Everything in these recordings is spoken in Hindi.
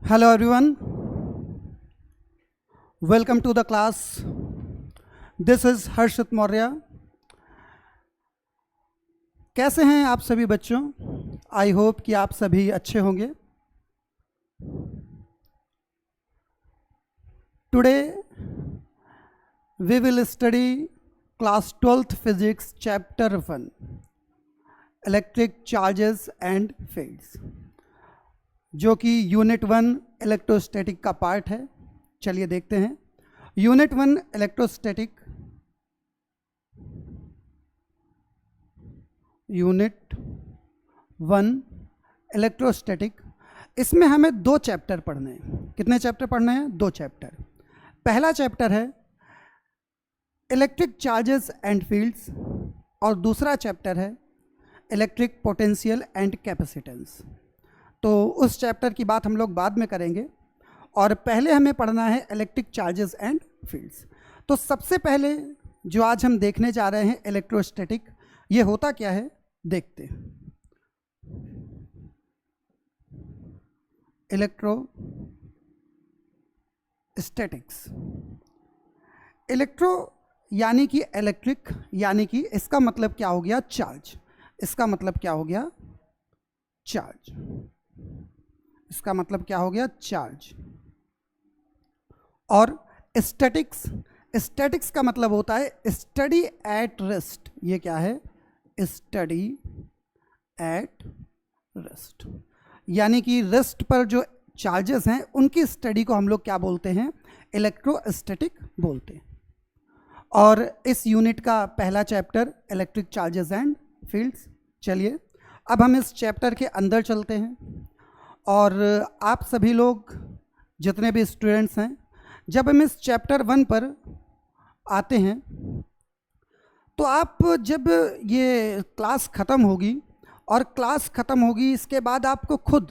Hello everyone, welcome to the class. This is Harshit Maurya. कैसे हैं आप सभी बच्चों? आई होप कि आप सभी अच्छे होंगे. Today we will study class 12th physics chapter 1, electric charges and fields, जो कि यूनिट 1 इलेक्ट्रोस्टैटिक का पार्ट है. चलिए देखते हैं. Unit 1 electrostatic, unit 1 electrostatic. इसमें हमें 2 चैप्टर पढ़ने हैं. कितने चैप्टर पढ़ने हैं? 2 चैप्टर. पहला चैप्टर है इलेक्ट्रिक चार्जेस एंड फील्ड्स और दूसरा चैप्टर है इलेक्ट्रिक पोटेंशियल एंड कैपेसिटेंस. तो उस चैप्टर की बात हम लोग बाद में करेंगे और पहले हमें पढ़ना है इलेक्ट्रिक चार्जेस एंड फील्ड्स. तो सबसे पहले जो आज हम देखने जा रहे हैं इलेक्ट्रोस्टैटिक, ये होता क्या है देखते हैं. इलेक्ट्रोस्टैटिक्स, इलेक्ट्रो यानी कि इलेक्ट्रिक, यानी कि इसका मतलब क्या हो गया? चार्ज. इसका मतलब क्या हो गया? चार्ज. इसका मतलब क्या हो गया? चार्ज. और स्टैटिक्स, स्टैटिक्स का मतलब होता है स्टडी एट रेस्ट. ये क्या है? स्टडी एट रेस्ट, यानी कि रेस्ट पर जो चार्जेस हैं उनकी स्टडी को हम लोग क्या बोलते हैं? इलेक्ट्रोस्टैटिक बोलते हैं. और इस यूनिट का पहला chapter electric charges and fields. चलिए अब हम इस चैप्टर के अंदर चलते हैं. और आप सभी लोग जितने भी स्टूडेंट्स हैं, जब हम इस चैप्टर 1 पर आते हैं तो आप जब ये क्लास ख़त्म होगी और क्लास ख़त्म होगी इसके बाद आपको खुद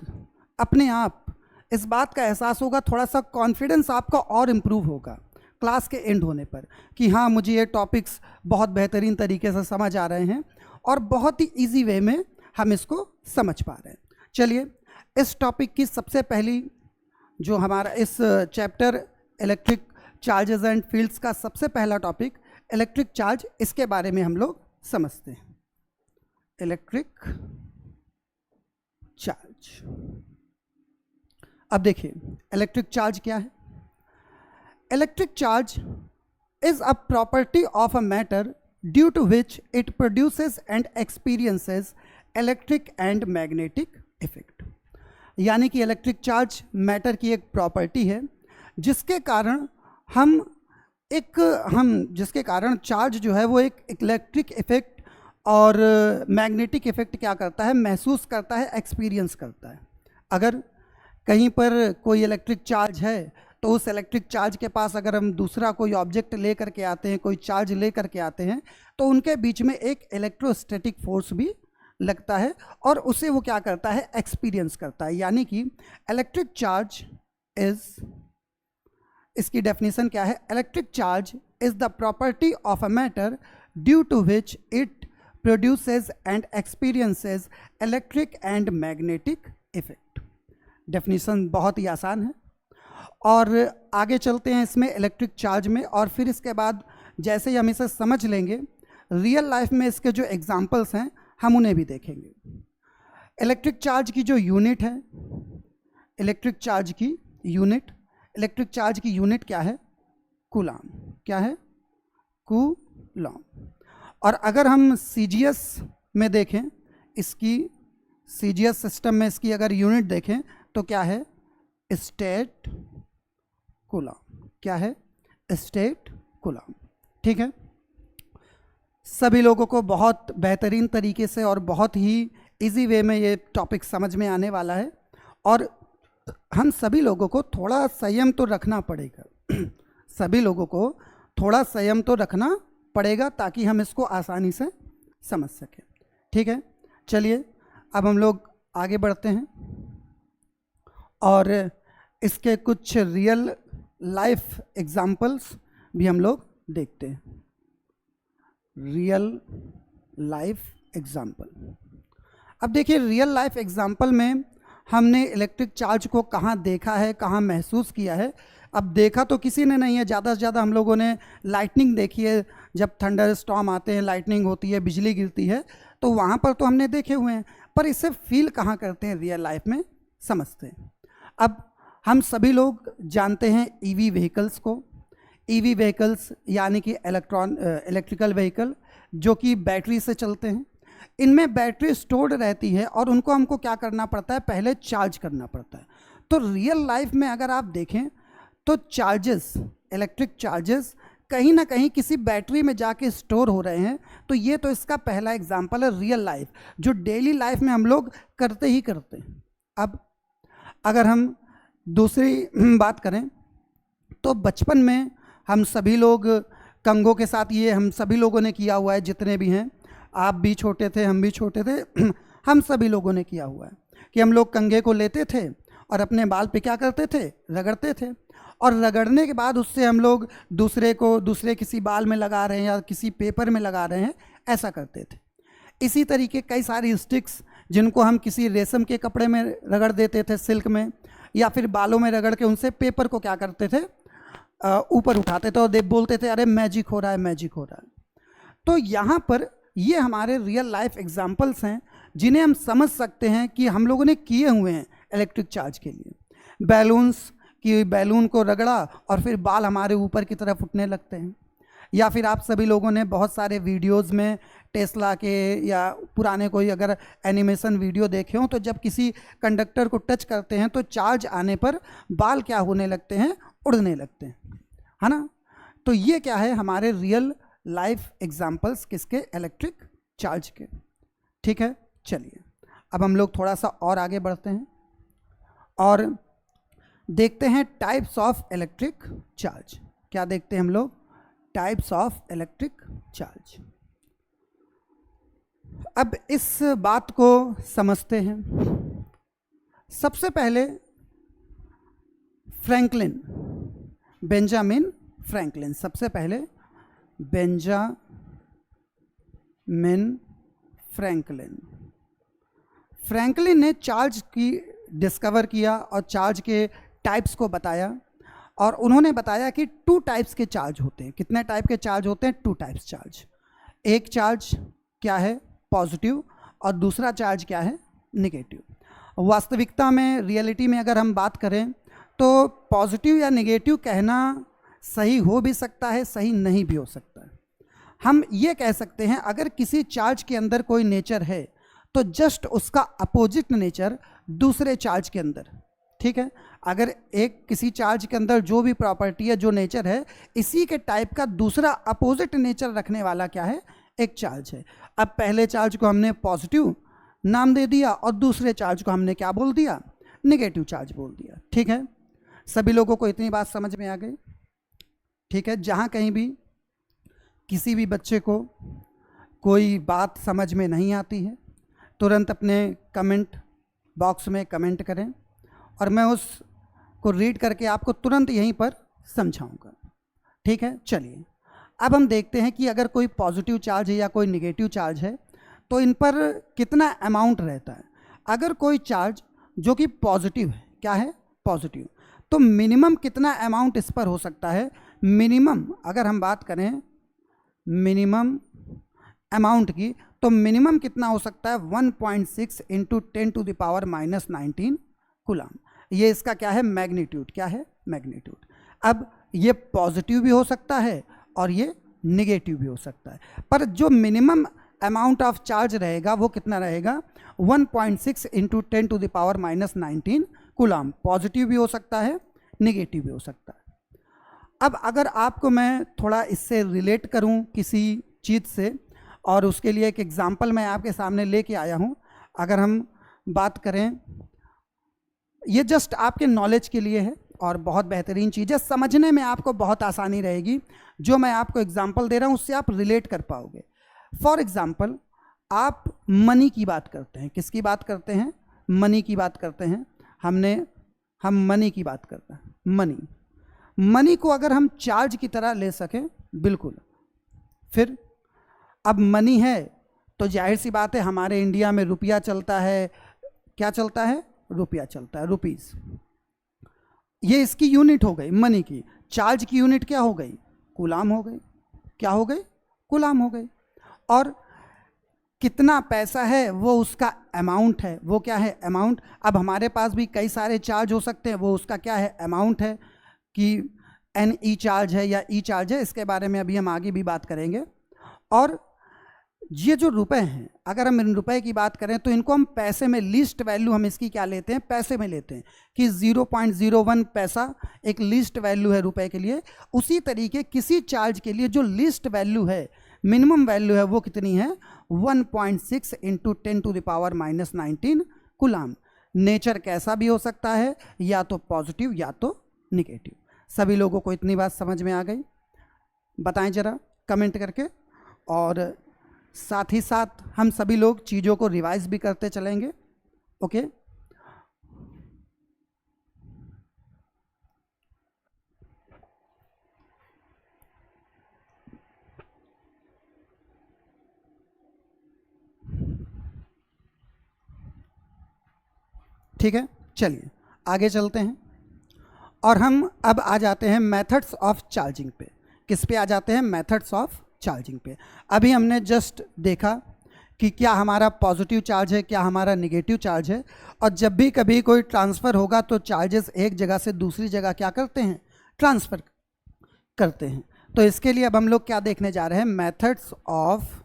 अपने आप इस बात का एहसास होगा, थोड़ा सा कॉन्फिडेंस आपका और इम्प्रूव होगा क्लास के एंड होने पर कि हाँ, मुझे ये टॉपिक्स बहुत बेहतरीन तरीके से समझ आ रहे हैं और बहुत ही इजी वे में हम इसको समझ पा रहे हैं. चलिए इस टॉपिक की सबसे पहली जो हमारा इस chapter electric charges and fields का सबसे पहला टॉपिक इलेक्ट्रिक चार्ज, इसके बारे में हम लोग समझते हैं. Electric charge. अब देखिए इलेक्ट्रिक चार्ज क्या है. Electric charge is a property of a matter due to which it produces and experiences electric and magnetic effect. यानी कि इलेक्ट्रिक चार्ज मैटर की एक प्रॉपर्टी है जिसके कारण जिसके कारण चार्ज जो है वो एक इलेक्ट्रिक इफेक्ट और मैग्नेटिक इफेक्ट क्या करता है? महसूस करता है, एक्सपीरियंस करता है. अगर कहीं पर कोई इलेक्ट्रिक चार्ज है तो उस इलेक्ट्रिक चार्ज के पास अगर हम दूसरा कोई ऑब्जेक्ट ले करके आते हैं, कोई चार्ज ले करके आते हैं, तो उनके बीच में एक इलेक्ट्रोस्टैटिक फोर्स भी लगता है और उसे वो क्या करता है? एक्सपीरियंस करता है. यानी कि इलेक्ट्रिक चार्ज इज, इसकी डेफिनेशन क्या है? Electric charge is the property of a matter due to which it produces and experiences electric and magnetic effect. Definition बहुत ही आसान है और आगे चलते हैं इसमें इलेक्ट्रिक चार्ज में. और फिर इसके बाद जैसे ही हम इसे समझ लेंगे, रियल लाइफ में इसके जो एग्जाम्पल्स हैं हम उन्हें भी देखेंगे. इलेक्ट्रिक चार्ज की जो यूनिट है, इलेक्ट्रिक चार्ज की यूनिट, इलेक्ट्रिक चार्ज की यूनिट क्या है? कूलम. क्या है? कूलम. और अगर हम सीजीएस में देखें, इसकी सीजीएस सिस्टम में इसकी अगर यूनिट देखें तो क्या है? State coulomb. क्या है? State coulomb. ठीक है. सभी लोगों को बहुत बेहतरीन तरीके से और बहुत ही इजी वे में ये टॉपिक समझ में आने वाला है और हम सभी लोगों को थोड़ा संयम तो रखना पड़ेगा. सभी लोगों को थोड़ा संयम तो रखना पड़ेगा ताकि हम इसको आसानी से समझ सकें. ठीक है. चलिए अब हम लोग आगे बढ़ते हैं और इसके कुछ रियल लाइफ एग्जाम्पल्स भी हम लोग देखते हैं. Real life example. अब देखिए रियल लाइफ एग्जाम्पल में हमने इलेक्ट्रिक चार्ज को कहाँ देखा है, कहाँ महसूस किया है? अब देखा तो किसी ने नहीं है, ज़्यादा से ज़्यादा हम लोगों ने लाइटनिंग देखी है, जब थंडर स्टॉर्म आते हैं, लाइटनिंग होती है, बिजली गिरती है, तो वहाँ पर तो हमने देखे हुए हैं, पर इसे फील कहाँ करते हैं, रियल लाइफ में समझते हैं। अब हम सभी लोग जानते हैं ईवी व्हीकल्स को। ईवी व्हीकल्स यानी कि इलेक्ट्रिकल व्हीकल जो कि बैटरी से चलते हैं। इनमें बैटरी स्टोर्ड रहती है और उनको हमको क्या करना पड़ता है, पहले चार्ज करना पड़ता है। तो रियल लाइफ में अगर आप देखें तो चार्जेस, इलेक्ट्रिक चार्जेस कहीं ना कहीं किसी बैटरी में जाके स्टोर हो रहे हैं। तो ये तो इसका पहला एग्जांपल है रियल लाइफ, जो डेली लाइफ में हम लोग करते ही करते हैं। अब अगर हम दूसरी बात करें तो बचपन में हम सभी लोग कंघों के साथ, ये हम सभी लोगों ने किया हुआ है, जितने भी हैं, आप भी छोटे थे, हम भी छोटे थे, हम सभी लोगों ने किया हुआ है कि हम लोग कंघे को लेते थे और अपने बाल पे क्या करते थे, रगड़ते थे, और रगड़ने के बाद उससे हम लोग दूसरे किसी बाल में लगा रहे हैं या किसी पेपर में लगा रहे हैं, ऐसा करते थे। इसी तरीके कई सारी स्टिक्स जिनको हम किसी रेशम के कपड़े में रगड़ देते थे, सिल्क में, या फिर बालों में रगड़ के उनसे पेपर को क्या करते थे, ऊपर उठाते थे और बोलते थे अरे मैजिक हो रहा है, मैजिक हो रहा है। तो यहाँ पर ये हमारे रियल लाइफ एग्जाम्पल्स हैं जिन्हें हम समझ सकते हैं कि हम लोगों ने किए हुए हैं इलेक्ट्रिक चार्ज के लिए। बैलून्स कि बैलून को रगड़ा और फिर बाल हमारे ऊपर की तरफ उठने लगते हैं। या फिर आप सभी लोगों ने बहुत सारे वीडियोस में टेस्ला के या पुराने कोई अगर एनिमेशन वीडियो देखे हों, तो जब किसी कंडक्टर को टच करते हैं तो चार्ज आने पर बाल क्या होने लगते हैं, उड़ने लगते हैं, है ना। तो ये क्या है, हमारे रियल लाइफ एग्जाम्पल्स किसके, इलेक्ट्रिक चार्ज के। ठीक है, चलिए अब हम लोग थोड़ा सा और आगे बढ़ते हैं और देखते हैं टाइप्स ऑफ इलेक्ट्रिक चार्ज। क्या देखते हैं हम लोग, टाइप्स ऑफ इलेक्ट्रिक चार्ज। अब इस बात को समझते हैं। सबसे पहले फ्रैंकलिन, बेंजामिन फ्रैंकलिन, सबसे पहले बेंजामिन फ्रैंकलिन। फ्रैंकलिन ने चार्ज की डिस्कवर किया और चार्ज के टाइप्स को बताया, और उन्होंने बताया कि 2 टाइप्स के चार्ज होते हैं। कितने टाइप के चार्ज होते हैं, 2 टाइप्स चार्ज। एक चार्ज क्या है, पॉजिटिव, और दूसरा चार्ज क्या है, नेगेटिव। वास्तविकता में, रियलिटी में अगर हम बात करें तो पॉजिटिव या नेगेटिव कहना सही हो भी सकता है, सही नहीं भी हो सकता है। हम ये कह सकते हैं अगर किसी चार्ज के अंदर कोई नेचर है तो जस्ट उसका अपोजिट नेचर दूसरे चार्ज के अंदर, ठीक है। अगर एक किसी चार्ज के अंदर जो भी प्रॉपर्टी है, जो नेचर है, इसी के टाइप का दूसरा अपोजिट नेचर रखने वाला क्या है, एक चार्ज है। अब पहले चार्ज को हमने पॉजिटिव नाम दे दिया और दूसरे चार्ज को हमने क्या बोल दिया, नेगेटिव चार्ज बोल दिया। ठीक है, सभी लोगों को इतनी बात समझ में आ गई। ठीक है, जहाँ कहीं भी किसी भी बच्चे को कोई बात समझ में नहीं आती है, तुरंत अपने कमेंट बॉक्स में कमेंट करें और मैं उसको रीड करके आपको तुरंत यहीं पर समझाऊंगा। ठीक है, चलिए अब हम देखते हैं कि अगर कोई पॉजिटिव चार्ज है या कोई नेगेटिव चार्ज है तो इन पर कितना अमाउंट रहता है। अगर कोई चार्ज जो कि पॉजिटिव है, क्या है, पॉजिटिव, तो मिनिमम कितना अमाउंट इस पर हो सकता है। मिनिमम अगर हम बात करें मिनिमम अमाउंट की, तो मिनिमम कितना हो सकता है, 1.6 इंटू 10⁻⁻19 कूलम। ये इसका क्या है, मैग्नीट्यूड, क्या है, मैग्नीट्यूड। अब ये पॉजिटिव भी हो सकता है और ये निगेटिव भी हो सकता है, पर जो मिनिमम अमाउंट ऑफ चार्ज रहेगा वो कितना रहेगा, 1.6 इंटू 10⁻⁻19 कूलम। पॉजिटिव भी हो सकता है, निगेटिव भी हो सकता है। अब अगर आपको मैं थोड़ा इससे रिलेट करूं किसी चीज़ से, और उसके लिए एक एग्जांपल मैं आपके सामने लेके आया हूं। अगर हम बात करें, ये जस्ट आपके नॉलेज के लिए है और बहुत बेहतरीन चीज़ है, समझने में आपको बहुत आसानी रहेगी। जो मैं आपको एग्जांपल दे रहा हूं उससे आप रिलेट कर पाओगे। फॉर एग्जांपल, आप मनी की बात करते हैं, किसकी बात करते हैं, मनी की बात करते हैं। हम मनी की बात करते हैं। मनी को अगर हम चार्ज की तरह ले सकें, बिल्कुल, फिर अब मनी है तो जाहिर सी बात है हमारे इंडिया में रुपया चलता है, क्या चलता है, रुपया चलता है, रुपीस। ये इसकी यूनिट हो गई मनी की। चार्ज की यूनिट क्या हो गई? कूलाम हो गई। क्या हो गई? कूलाम हो गई। और कितना पैसा है वो उसका अमाउंट है। वो क्या है? अमाउंट। अब हमारे पास भी कई सारे चार्ज हो सकते हैं, वो उसका क्या है? अमाउंट है कि एन ई चार्ज है या ई चार्ज है, इसके बारे में अभी हम आगे भी बात करेंगे। और ये जो रुपए हैं, अगर हम इन रुपए की बात करें तो इनको हम पैसे में, लीस्ट वैल्यू हम इसकी क्या लेते हैं? पैसे में लेते हैं कि 0.01 पैसा एक लीस्ट वैल्यू है रुपए के लिए। उसी तरीके किसी चार्ज के लिए जो लीस्ट वैल्यू है, मिनिमम वैल्यू है, वो कितनी है? 1.6 इंटू 10⁻⁻19 कूलाम। नेचर कैसा भी हो सकता है, या तो पॉजिटिव या तो निगेटिव। सभी लोगों को इतनी बात समझ में आ गई? बताएं जरा कमेंट करके। और साथ ही साथ हम सभी लोग चीज़ों को रिवाइज भी करते चलेंगे। ओके, ठीक है, चलिए आगे चलते हैं। और हम अब आ जाते हैं मेथड्स ऑफ चार्जिंग पे। किस पे आ जाते हैं? मेथड्स ऑफ चार्जिंग पे। अभी हमने जस्ट देखा कि क्या हमारा पॉजिटिव चार्ज है, क्या हमारा निगेटिव चार्ज है। और जब भी कभी कोई ट्रांसफ़र होगा तो चार्जेस एक जगह से दूसरी जगह क्या करते हैं? ट्रांसफ़र करते हैं। तो इसके लिए अब हम लोग क्या देखने जा रहे हैं? मेथड्स ऑफ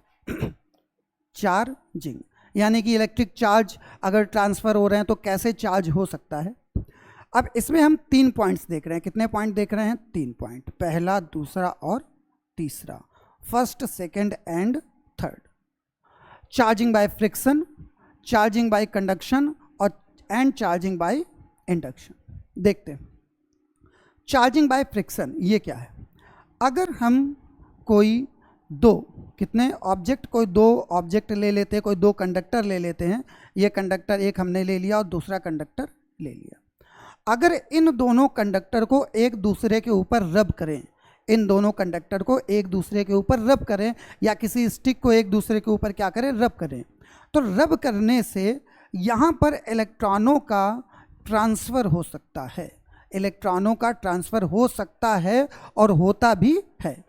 चार्जिंग, यानी कि इलेक्ट्रिक चार्ज अगर ट्रांसफ़र हो रहे हैं तो कैसे चार्ज हो सकता है। अब इसमें हम 3 पॉइंट्स देख रहे हैं। कितने पॉइंट देख रहे हैं? 3 पॉइंट। पहला, दूसरा और तीसरा, first, second and third. Charging by friction, charging by conduction और एंड चार्जिंग बाय इंडक्शन। देखते हैं चार्जिंग बाय फ्रिक्शन ये क्या है। अगर हम कोई कोई दो ऑब्जेक्ट ले लेते हैं, कोई दो कंडक्टर ले लेते हैं। ये कंडक्टर एक हमने ले लिया और दूसरा कंडक्टर ले लिया। अगर इन दोनों कंडक्टर को एक दूसरे के ऊपर रब करें, इन दोनों कंडक्टर को एक दूसरे के ऊपर रब करें, या किसी स्टिक को एक दूसरे के ऊपर क्या करें? रब करें। तो रब करने से यहाँ पर इलेक्ट्रॉनों का ट्रांसफ़र हो सकता है। इलेक्ट्रॉनों का ट्रांसफ़र हो सकता है और होता भी है।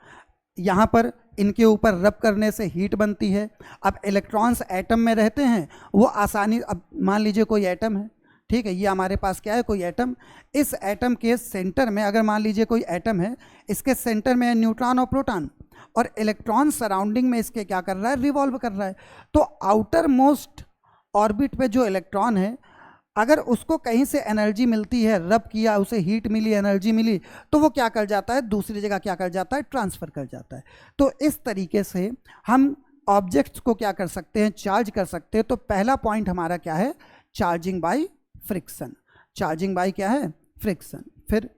यहाँ पर इनके ऊपर रब करने से हीट बनती है। अब इलेक्ट्रॉन्स एटम में रहते हैं, वो आसानी, अब मान लीजिए कोई एटम है, ठीक है, ये हमारे पास क्या है? कोई एटम। इस एटम के सेंटर में, अगर मान लीजिए कोई एटम है, इसके सेंटर में है न्यूट्रॉन और प्रोटॉन, और इलेक्ट्रॉन सराउंडिंग में इसके क्या कर रहा है? रिवॉल्व कर रहा है। तो आउटर मोस्ट ऑर्बिट पे जो इलेक्ट्रॉन है, अगर उसको कहीं से एनर्जी मिलती है, रब किया, उसे हीट मिली, एनर्जी मिली, तो वो क्या कर जाता है? दूसरी जगह क्या कर जाता है? ट्रांसफ़र कर जाता है। तो इस तरीके से हम ऑब्जेक्ट्स को क्या कर सकते हैं? चार्ज कर सकते हैं। तो पहला पॉइंट हमारा क्या है? Charging by friction. Charging by क्या है? फ्रिक्शन। फिर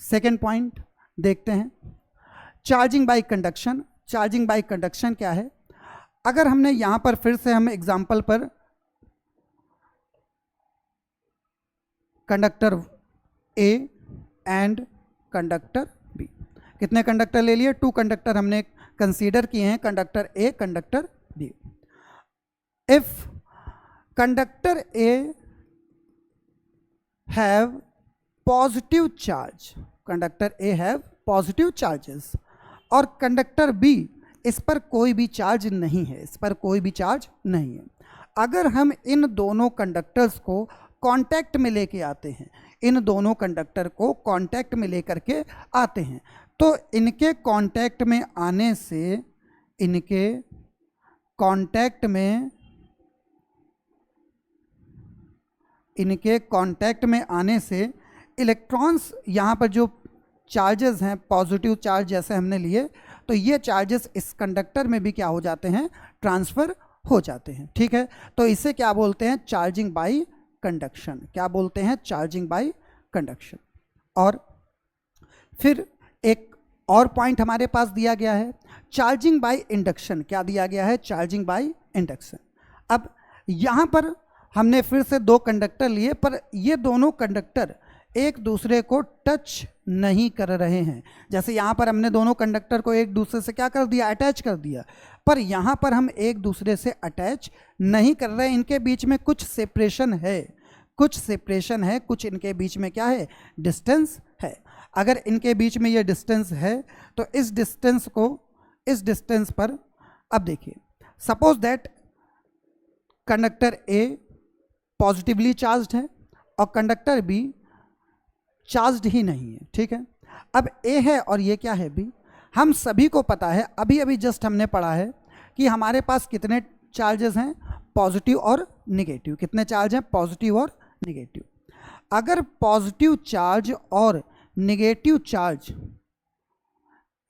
सेकेंड पॉइंट देखते हैं, charging by conduction. Charging by conduction क्या है? अगर हमने यहां पर फिर से हम एग्जांपल पर conductor A and conductor B, कितने कंडक्टर ले लिए? 2 कंडक्टर हमने कंसीडर किए हैं, conductor A, conductor B. If conductor A have positive charge, conductor A have positive charges, और कंडक्टर बी, इस पर कोई भी चार्ज नहीं है, इस पर कोई भी चार्ज नहीं है। अगर हम इन दोनों कंडक्टर्स को कांटेक्ट में लेके आते हैं, इन दोनों कंडक्टर को कांटेक्ट में लेकर के आते हैं, तो इनके कांटेक्ट में आने से, इनके कांटेक्ट में आने से इलेक्ट्रॉन्स, यहाँ पर जो चार्जेस हैं, पॉजिटिव चार्ज जैसे हमने लिए, तो ये चार्जेस इस कंडक्टर में भी क्या हो जाते हैं? ट्रांसफ़र हो जाते हैं। ठीक है, तो इसे क्या बोलते हैं? Charging by conduction. क्या बोलते हैं? Charging by conduction. और फिर एक और पॉइंट हमारे पास दिया गया है, चार्जिंग बाय इंडक्शन। क्या दिया गया है? Charging by induction. अब यहाँ पर हमने फिर से 2 कंडक्टर लिए, पर ये दोनों कंडक्टर एक दूसरे को टच नहीं कर रहे हैं। जैसे यहाँ पर हमने दोनों कंडक्टर को एक दूसरे से क्या कर दिया? अटैच कर दिया, पर यहाँ पर हम एक दूसरे से अटैच नहीं कर रहे हैं। इनके बीच में कुछ सेपरेशन है, कुछ सेपरेशन है, कुछ इनके बीच में क्या है, डिस्टेंस है। अगर इनके बीच में ये डिस्टेंस है तो इस डिस्टेंस पर अब देखिए, suppose that conductor A positively charged है और कंडक्टर बी चार्ज्ड ही नहीं है, ठीक है। अब ए है और ये क्या है, बी। हम सभी को पता है, अभी अभी जस्ट हमने पढ़ा है कि हमारे पास कितने चार्जेस हैं, पॉजिटिव और निगेटिव। कितने चार्ज हैं, पॉजिटिव और निगेटिव। अगर पॉजिटिव चार्ज और निगेटिव चार्ज,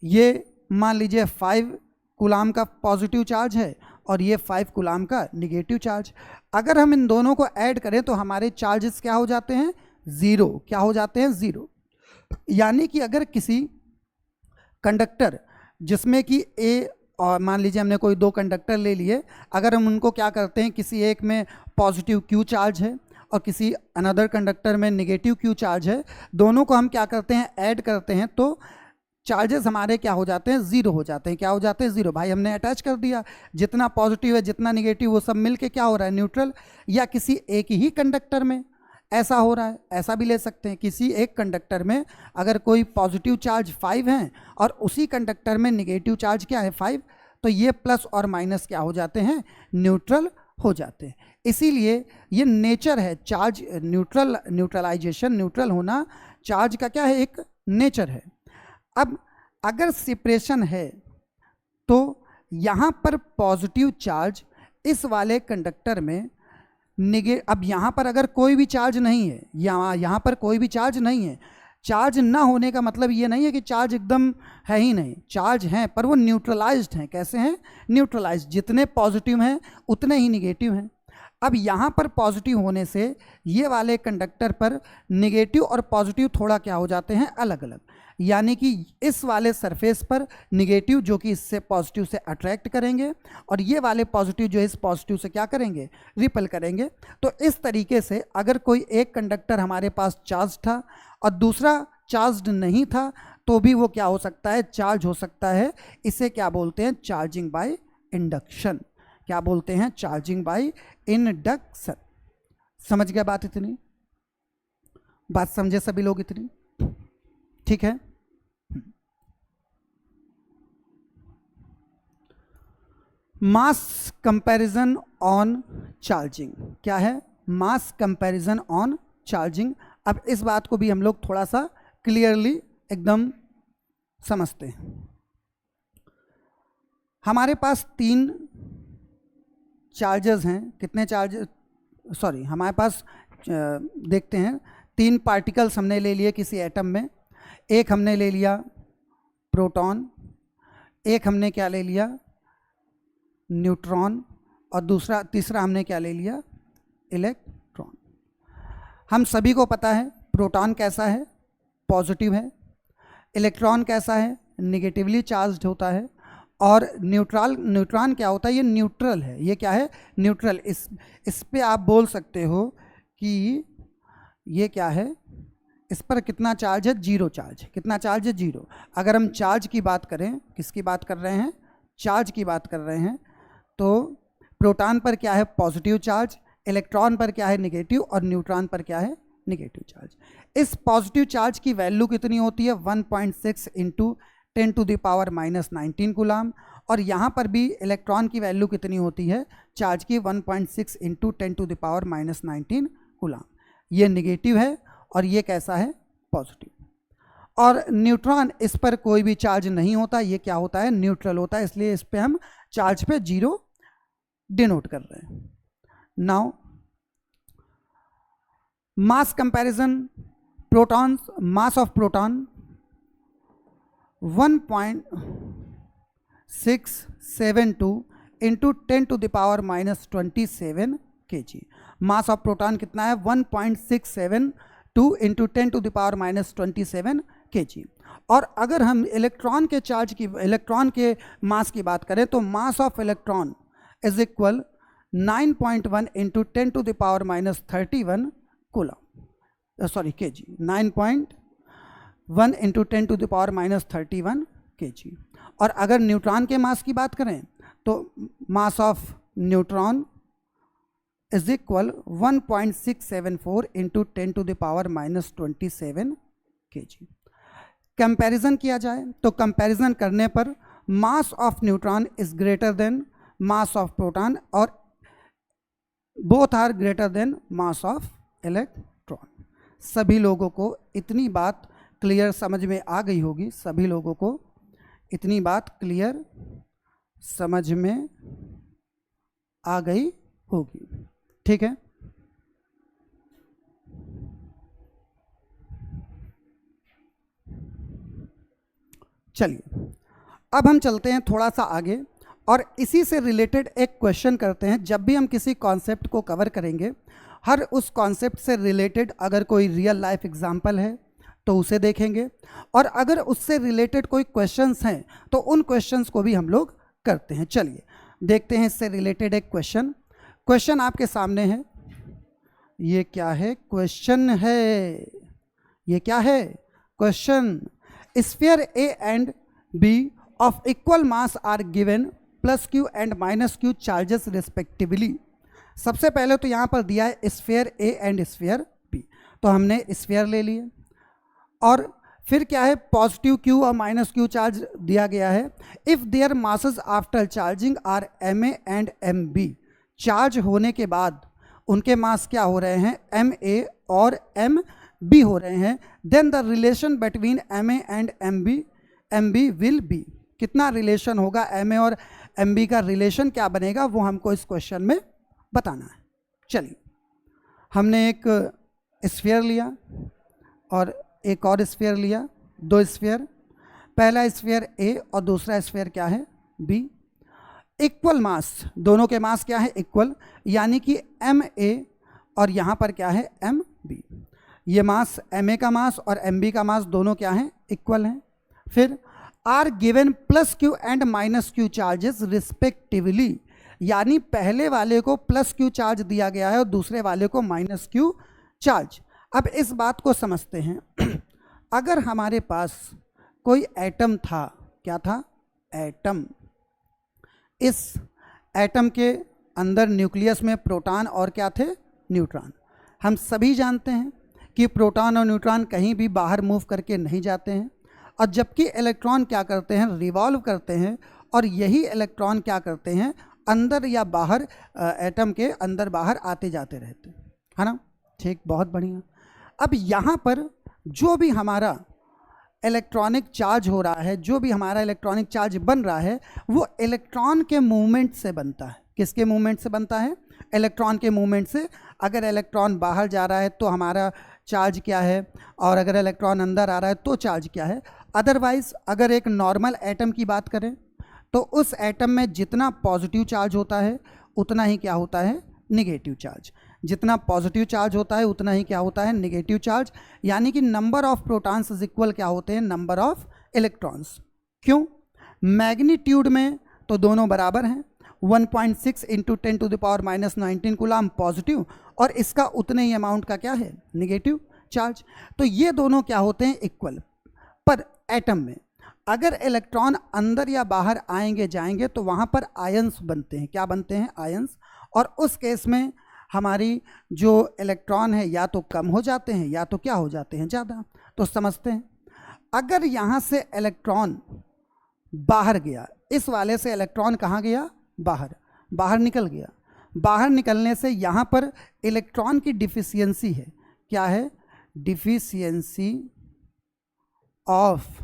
ये मान लीजिए 5 कूलाम का पॉजिटिव चार्ज है और ये 5 कूलाम का निगेटिव चार्ज, अगर हम इन दोनों को ऐड करें तो हमारे चार्जेस क्या हो जाते हैं, ज़ीरो। क्या हो जाते हैं, ज़ीरो। यानी कि अगर किसी कंडक्टर जिसमें कि ए, और मान लीजिए हमने कोई 2 कंडक्टर ले लिए, अगर हम उनको क्या करते हैं, किसी एक में पॉजिटिव क्यू चार्ज है और किसी अनदर कंडक्टर में नेगेटिव क्यू चार्ज है, दोनों को हम क्या करते हैं, ऐड करते हैं, तो चार्जेस हमारे क्या हो जाते हैं, ज़ीरो हो जाते हैं। क्या हो जाते हैं, ज़ीरो। भाई हमने अटैच कर दिया, जितना पॉजिटिव है जितना निगेटिव वो सब मिलके क्या हो रहा है, न्यूट्रल। या किसी एक ही कंडक्टर में ऐसा हो रहा है, ऐसा भी ले सकते हैं, किसी एक कंडक्टर में अगर कोई पॉजिटिव चार्ज 5 है और उसी कंडक्टर में निगेटिव चार्ज क्या है, 5, तो ये प्लस और माइनस क्या हो जाते हैं, न्यूट्रल हो जाते हैं। इसीलिए ये नेचर है चार्ज, न्यूट्रलाइजेशन, न्यूट्रल होना चार्ज का क्या है, एक नेचर है। अब अगर सेपरेशन है तो यहाँ पर पॉजिटिव चार्ज इस वाले कंडक्टर में अब यहाँ पर अगर कोई भी चार्ज नहीं है, यहाँ पर कोई भी चार्ज नहीं है, चार्ज ना होने का मतलब ये नहीं है कि चार्ज एकदम है ही नहीं, चार्ज हैं पर वो न्यूट्रलाइज्ड हैं। कैसे हैं, न्यूट्रलाइज्ड। जितने पॉजिटिव हैं उतने ही निगेटिव हैं। अब यहाँ पर पॉजिटिव होने से ये वाले कंडक्टर पर निगेटिव और पॉजिटिव थोड़ा क्या हो जाते हैं, अलग अलग। यानी कि इस वाले सरफेस पर निगेटिव जो कि इससे पॉजिटिव से अट्रैक्ट करेंगे और ये वाले पॉजिटिव जो इस पॉजिटिव से क्या करेंगे, रिपल करेंगे। तो इस तरीके से अगर कोई एक कंडक्टर हमारे पास चार्ज था और दूसरा चार्ज्ड नहीं था तो भी वो क्या हो सकता है, चार्ज हो सकता है। इसे क्या बोलते हैं, चार्जिंग बाय इंडक्शन। क्या बोलते हैं, चार्जिंग बाय इंडक्शन। समझ गया बात, इतनी बात समझे सभी लोग, इतनी ठीक है। मास कंपैरिजन ऑन चार्जिंग। क्या है, मास कंपैरिजन ऑन चार्जिंग। अब इस बात को भी हम लोग थोड़ा सा क्लियरली एकदम समझते हैं। हमारे पास 3 चार्जेस हैं। कितने चार्जेस, सॉरी, हमारे पास देखते हैं 3 पार्टिकल्स हमने ले लिए किसी एटम में। एक हमने ले लिया प्रोटॉन, एक हमने क्या ले लिया, न्यूट्रॉन, और तीसरा हमने क्या ले लिया, इलेक्ट्रॉन। हम सभी को पता है प्रोटॉन कैसा है, पॉजिटिव है। इलेक्ट्रॉन कैसा है, निगेटिवली चार्ज्ड होता है। और न्यूट्रॉन क्या होता है, ये न्यूट्रल है। ये क्या है, न्यूट्रल। इस पे आप बोल सकते हो कि ये क्या है, इस पर कितना चार्ज है, 0 चार्ज। कितना चार्ज है, 0। अगर हम चार्ज की बात करें, किसकी बात कर रहे हैं, चार्ज की बात कर रहे हैं, तो प्रोटॉन पर क्या है, पॉजिटिव चार्ज, इलेक्ट्रॉन पर क्या है, निगेटिव, और न्यूट्रॉन पर क्या है, निगेटिव चार्ज। इस पॉजिटिव चार्ज की वैल्यू कितनी होती है, 1.6 इंटू 10⁻⁻19 कूलाम। और यहाँ पर भी इलेक्ट्रॉन की वैल्यू कितनी होती है, चार्ज की, 1.6 इंटू 10⁻⁻19 कूलाम। ये निगेटिव है और ये कैसा है, पॉजिटिव। और न्यूट्रॉन, इस पर कोई भी चार्ज नहीं होता, ये क्या होता है, न्यूट्रल होता है। इसलिए इस पे हम चार्ज पे 0 डिनोट कर रहे हैं। Now mass comparison, protons, mass of proton 1.672 into 10⁻⁻27 kg। Mass of proton कितना है, 1.672 इंटू 10⁻⁻27 kg। और अगर हम इलेक्ट्रॉन के चार्ज की, इलेक्ट्रॉन के मास की बात करें तो mass of electron is equal 9.1 into 10⁻⁻31 coulomb, sorry kg, 9.1 into 10⁻⁻31 kg। और अगर न्यूट्रॉन के मास की बात करें तो mass of neutron is equal 1.674 into 10⁻⁻27 kg। Comparison किया जाए तो कंपैरिजन करने पर mass of neutron is greater than mass of proton और both are greater than mass of electron. सभी लोगों को इतनी बात क्लियर समझ में आ गई होगी, सभी लोगों को इतनी बात क्लियर समझ में आ गई होगी, ठीक है। चलिए अब हम चलते हैं थोड़ा सा आगे और इसी से रिलेटेड एक क्वेश्चन करते हैं। जब भी हम किसी कॉन्सेप्ट को कवर करेंगे, हर उस कॉन्सेप्ट से रिलेटेड अगर कोई रियल लाइफ एग्जांपल है तो उसे देखेंगे, और अगर उससे रिलेटेड कोई क्वेश्चंस हैं तो उन क्वेश्चंस को भी हम लोग करते हैं। चलिए देखते हैं इससे रिलेटेड एक क्वेश्चन आपके सामने है। ये क्या है? क्वेश्चन है। ये क्या है? Question. Sphere A and B of equal mass are given +q and -q charges respectively. सबसे पहले तो यहाँ पर दिया है sphere A and sphere B, तो हमने स्फीयर ले लिए और फिर क्या है, पॉजिटिव q और -q चार्ज दिया गया है। If their masses after charging are ma and mb, charge होने के बाद उनके मास क्या हो रहे हैं, ma और mb हो रहे हैं, then the relation between ma and mb will be. कितना रिलेशन होगा, ma और mb का रिलेशन क्या बनेगा वो हमको इस क्वेश्चन में बताना है। चलिए हमने एक स्फीयर लिया और एक और स्फीयर लिया, दो स्फीयर। पहला स्फीयर ए और दूसरा स्फीयर क्या है, बी। इक्वल मास, दोनों के मास क्या है, इक्वल, यानी कि एम ए और यहाँ पर क्या है, एम बी। ये मास एम ए का मास और एम बी का मास दोनों क्या हैं, इक्वल हैं। फिर are given +q and -q charges respectively, यानी पहले वाले को +q चार्ज दिया गया है और दूसरे वाले को -q चार्ज। अब इस बात को समझते हैं। अगर हमारे पास कोई एटम था, क्या था, एटम, इस एटम के अंदर न्यूक्लियस में प्रोटॉन और क्या थे, न्यूट्रॉन। हम सभी जानते हैं कि प्रोटॉन और न्यूट्रॉन कहीं भी बाहर मूव करके नहीं जाते हैं, और जबकि इलेक्ट्रॉन क्या करते हैं, रिवॉल्व करते हैं, और यही इलेक्ट्रॉन क्या करते हैं, अंदर या बाहर, एटम के अंदर बाहर आते जाते रहते हैं, है ना। ठीक, बहुत बढ़िया। अब यहाँ पर जो भी हमारा इलेक्ट्रॉनिक चार्ज हो रहा है, जो भी हमारा इलेक्ट्रॉनिक चार्ज बन रहा है, वो इलेक्ट्रॉन के मूवमेंट से बनता है। किसके मूवमेंट से बनता है, इलेक्ट्रॉन के मूवमेंट से। अगर इलेक्ट्रॉन बाहर जा रहा है तो हमारा चार्ज क्या है, और अगर इलेक्ट्रॉन अंदर आ रहा है तो चार्ज क्या है। अदरवाइज अगर एक नॉर्मल एटम की बात करें तो उस एटम में जितना पॉजिटिव चार्ज होता है उतना ही क्या होता है, निगेटिव चार्ज। जितना पॉजिटिव चार्ज होता है उतना ही क्या होता है, निगेटिव चार्ज। यानी कि number of protons is equal क्या होते हैं, नंबर ऑफ इलेक्ट्रॉन्स। क्यों, मैग्नीट्यूड में तो दोनों बराबर हैं। 1.6 इंटू 10⁻⁻19 कूलम पॉजिटिव, और इसका उतने ही अमाउंट का क्या है, निगेटिव चार्ज। तो ये दोनों क्या होते हैं, इक्वल। पर एटम में अगर इलेक्ट्रॉन अंदर या बाहर आएंगे जाएंगे तो वहाँ पर आयंस बनते हैं। क्या बनते हैं, आयंस। और उस केस में हमारी जो इलेक्ट्रॉन है या तो कम हो जाते हैं या तो क्या हो जाते हैं, ज़्यादा। तो समझते हैं, अगर यहाँ से इलेक्ट्रॉन बाहर गया, इस वाले से इलेक्ट्रॉन कहाँ गया, बाहर, बाहर निकल गया। बाहर निकलने से यहाँ पर इलेक्ट्रॉन की डिफिशियंसी है, क्या है, deficiency of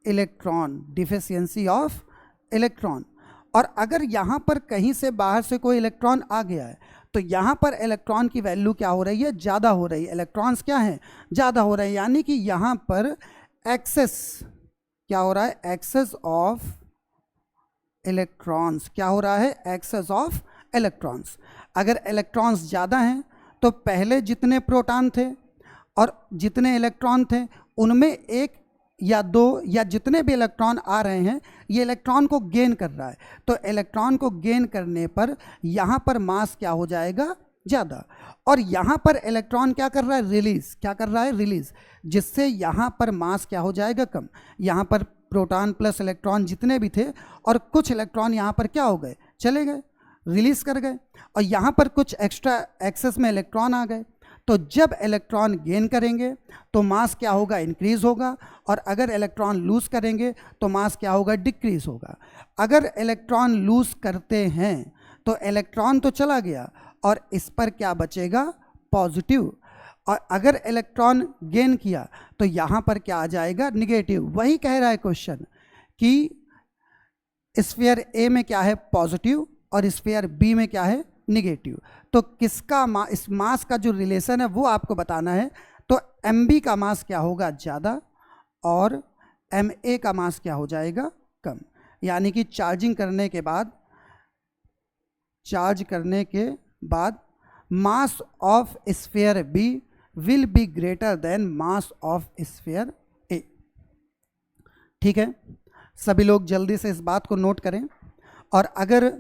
electron, deficiency of electron. और अगर यहाँ पर कहीं से बाहर से कोई इलेक्ट्रॉन आ गया है तो यहाँ पर इलेक्ट्रॉन की वैल्यू क्या हो रही है, ज़्यादा हो रही है। इलेक्ट्रॉन्स क्या हैं, ज़्यादा हो रहे हैं। यानी कि यहाँ पर एक्सेस क्या हो रहा है, एक्सेस ऑफ इलेक्ट्रॉन्स। क्या हो रहा है, एक्सेस ऑफ इलेक्ट्रॉन्स। अगर इलेक्ट्रॉन्स ज़्यादा हैं तो पहले जितने प्रोटॉन थे और जितने इलेक्ट्रॉन थे उनमें एक या दो या जितने भी इलेक्ट्रॉन आ रहे हैं, ये इलेक्ट्रॉन को गेन कर रहा है। तो इलेक्ट्रॉन को गेन करने पर यहाँ पर मास क्या हो जाएगा, ज़्यादा। और यहाँ पर इलेक्ट्रॉन क्या कर रहा है, रिलीज। क्या कर रहा है, रिलीज, जिससे यहाँ पर मास क्या हो जाएगा, कम। यहाँ पर प्रोटॉन प्लस इलेक्ट्रॉन जितने भी थे और कुछ इलेक्ट्रॉन यहाँ पर क्या हो गए, चले गए। रिलीज कर गए, और यहाँ पर कुछ एक्स्ट्रा एक्सेस में इलेक्ट्रॉन आ गए। तो जब इलेक्ट्रॉन गेन करेंगे तो मास क्या होगा, इंक्रीज होगा, और अगर इलेक्ट्रॉन लूज करेंगे तो मास क्या होगा, डिक्रीज होगा। अगर इलेक्ट्रॉन लूज करते हैं तो इलेक्ट्रॉन तो चला गया और इस पर क्या बचेगा, पॉजिटिव, और अगर इलेक्ट्रॉन गेन किया तो यहाँ पर क्या आ जाएगा, निगेटिव। वही कह रहा है क्वेश्चन कि स्फीयर ए में क्या है, पॉजिटिव, और स्फीयर बी में क्या है, निगेटिव। तो किसका इस मास का जो रिलेशन है वो आपको बताना है। तो एम का मास क्या होगा, ज़्यादा, और एम का मास क्या हो जाएगा, कम। यानी कि चार्ज करने के बाद mass of sphere B will be greater than mass of sphere A. ठीक है, सभी लोग जल्दी से इस बात को नोट करें। और अगर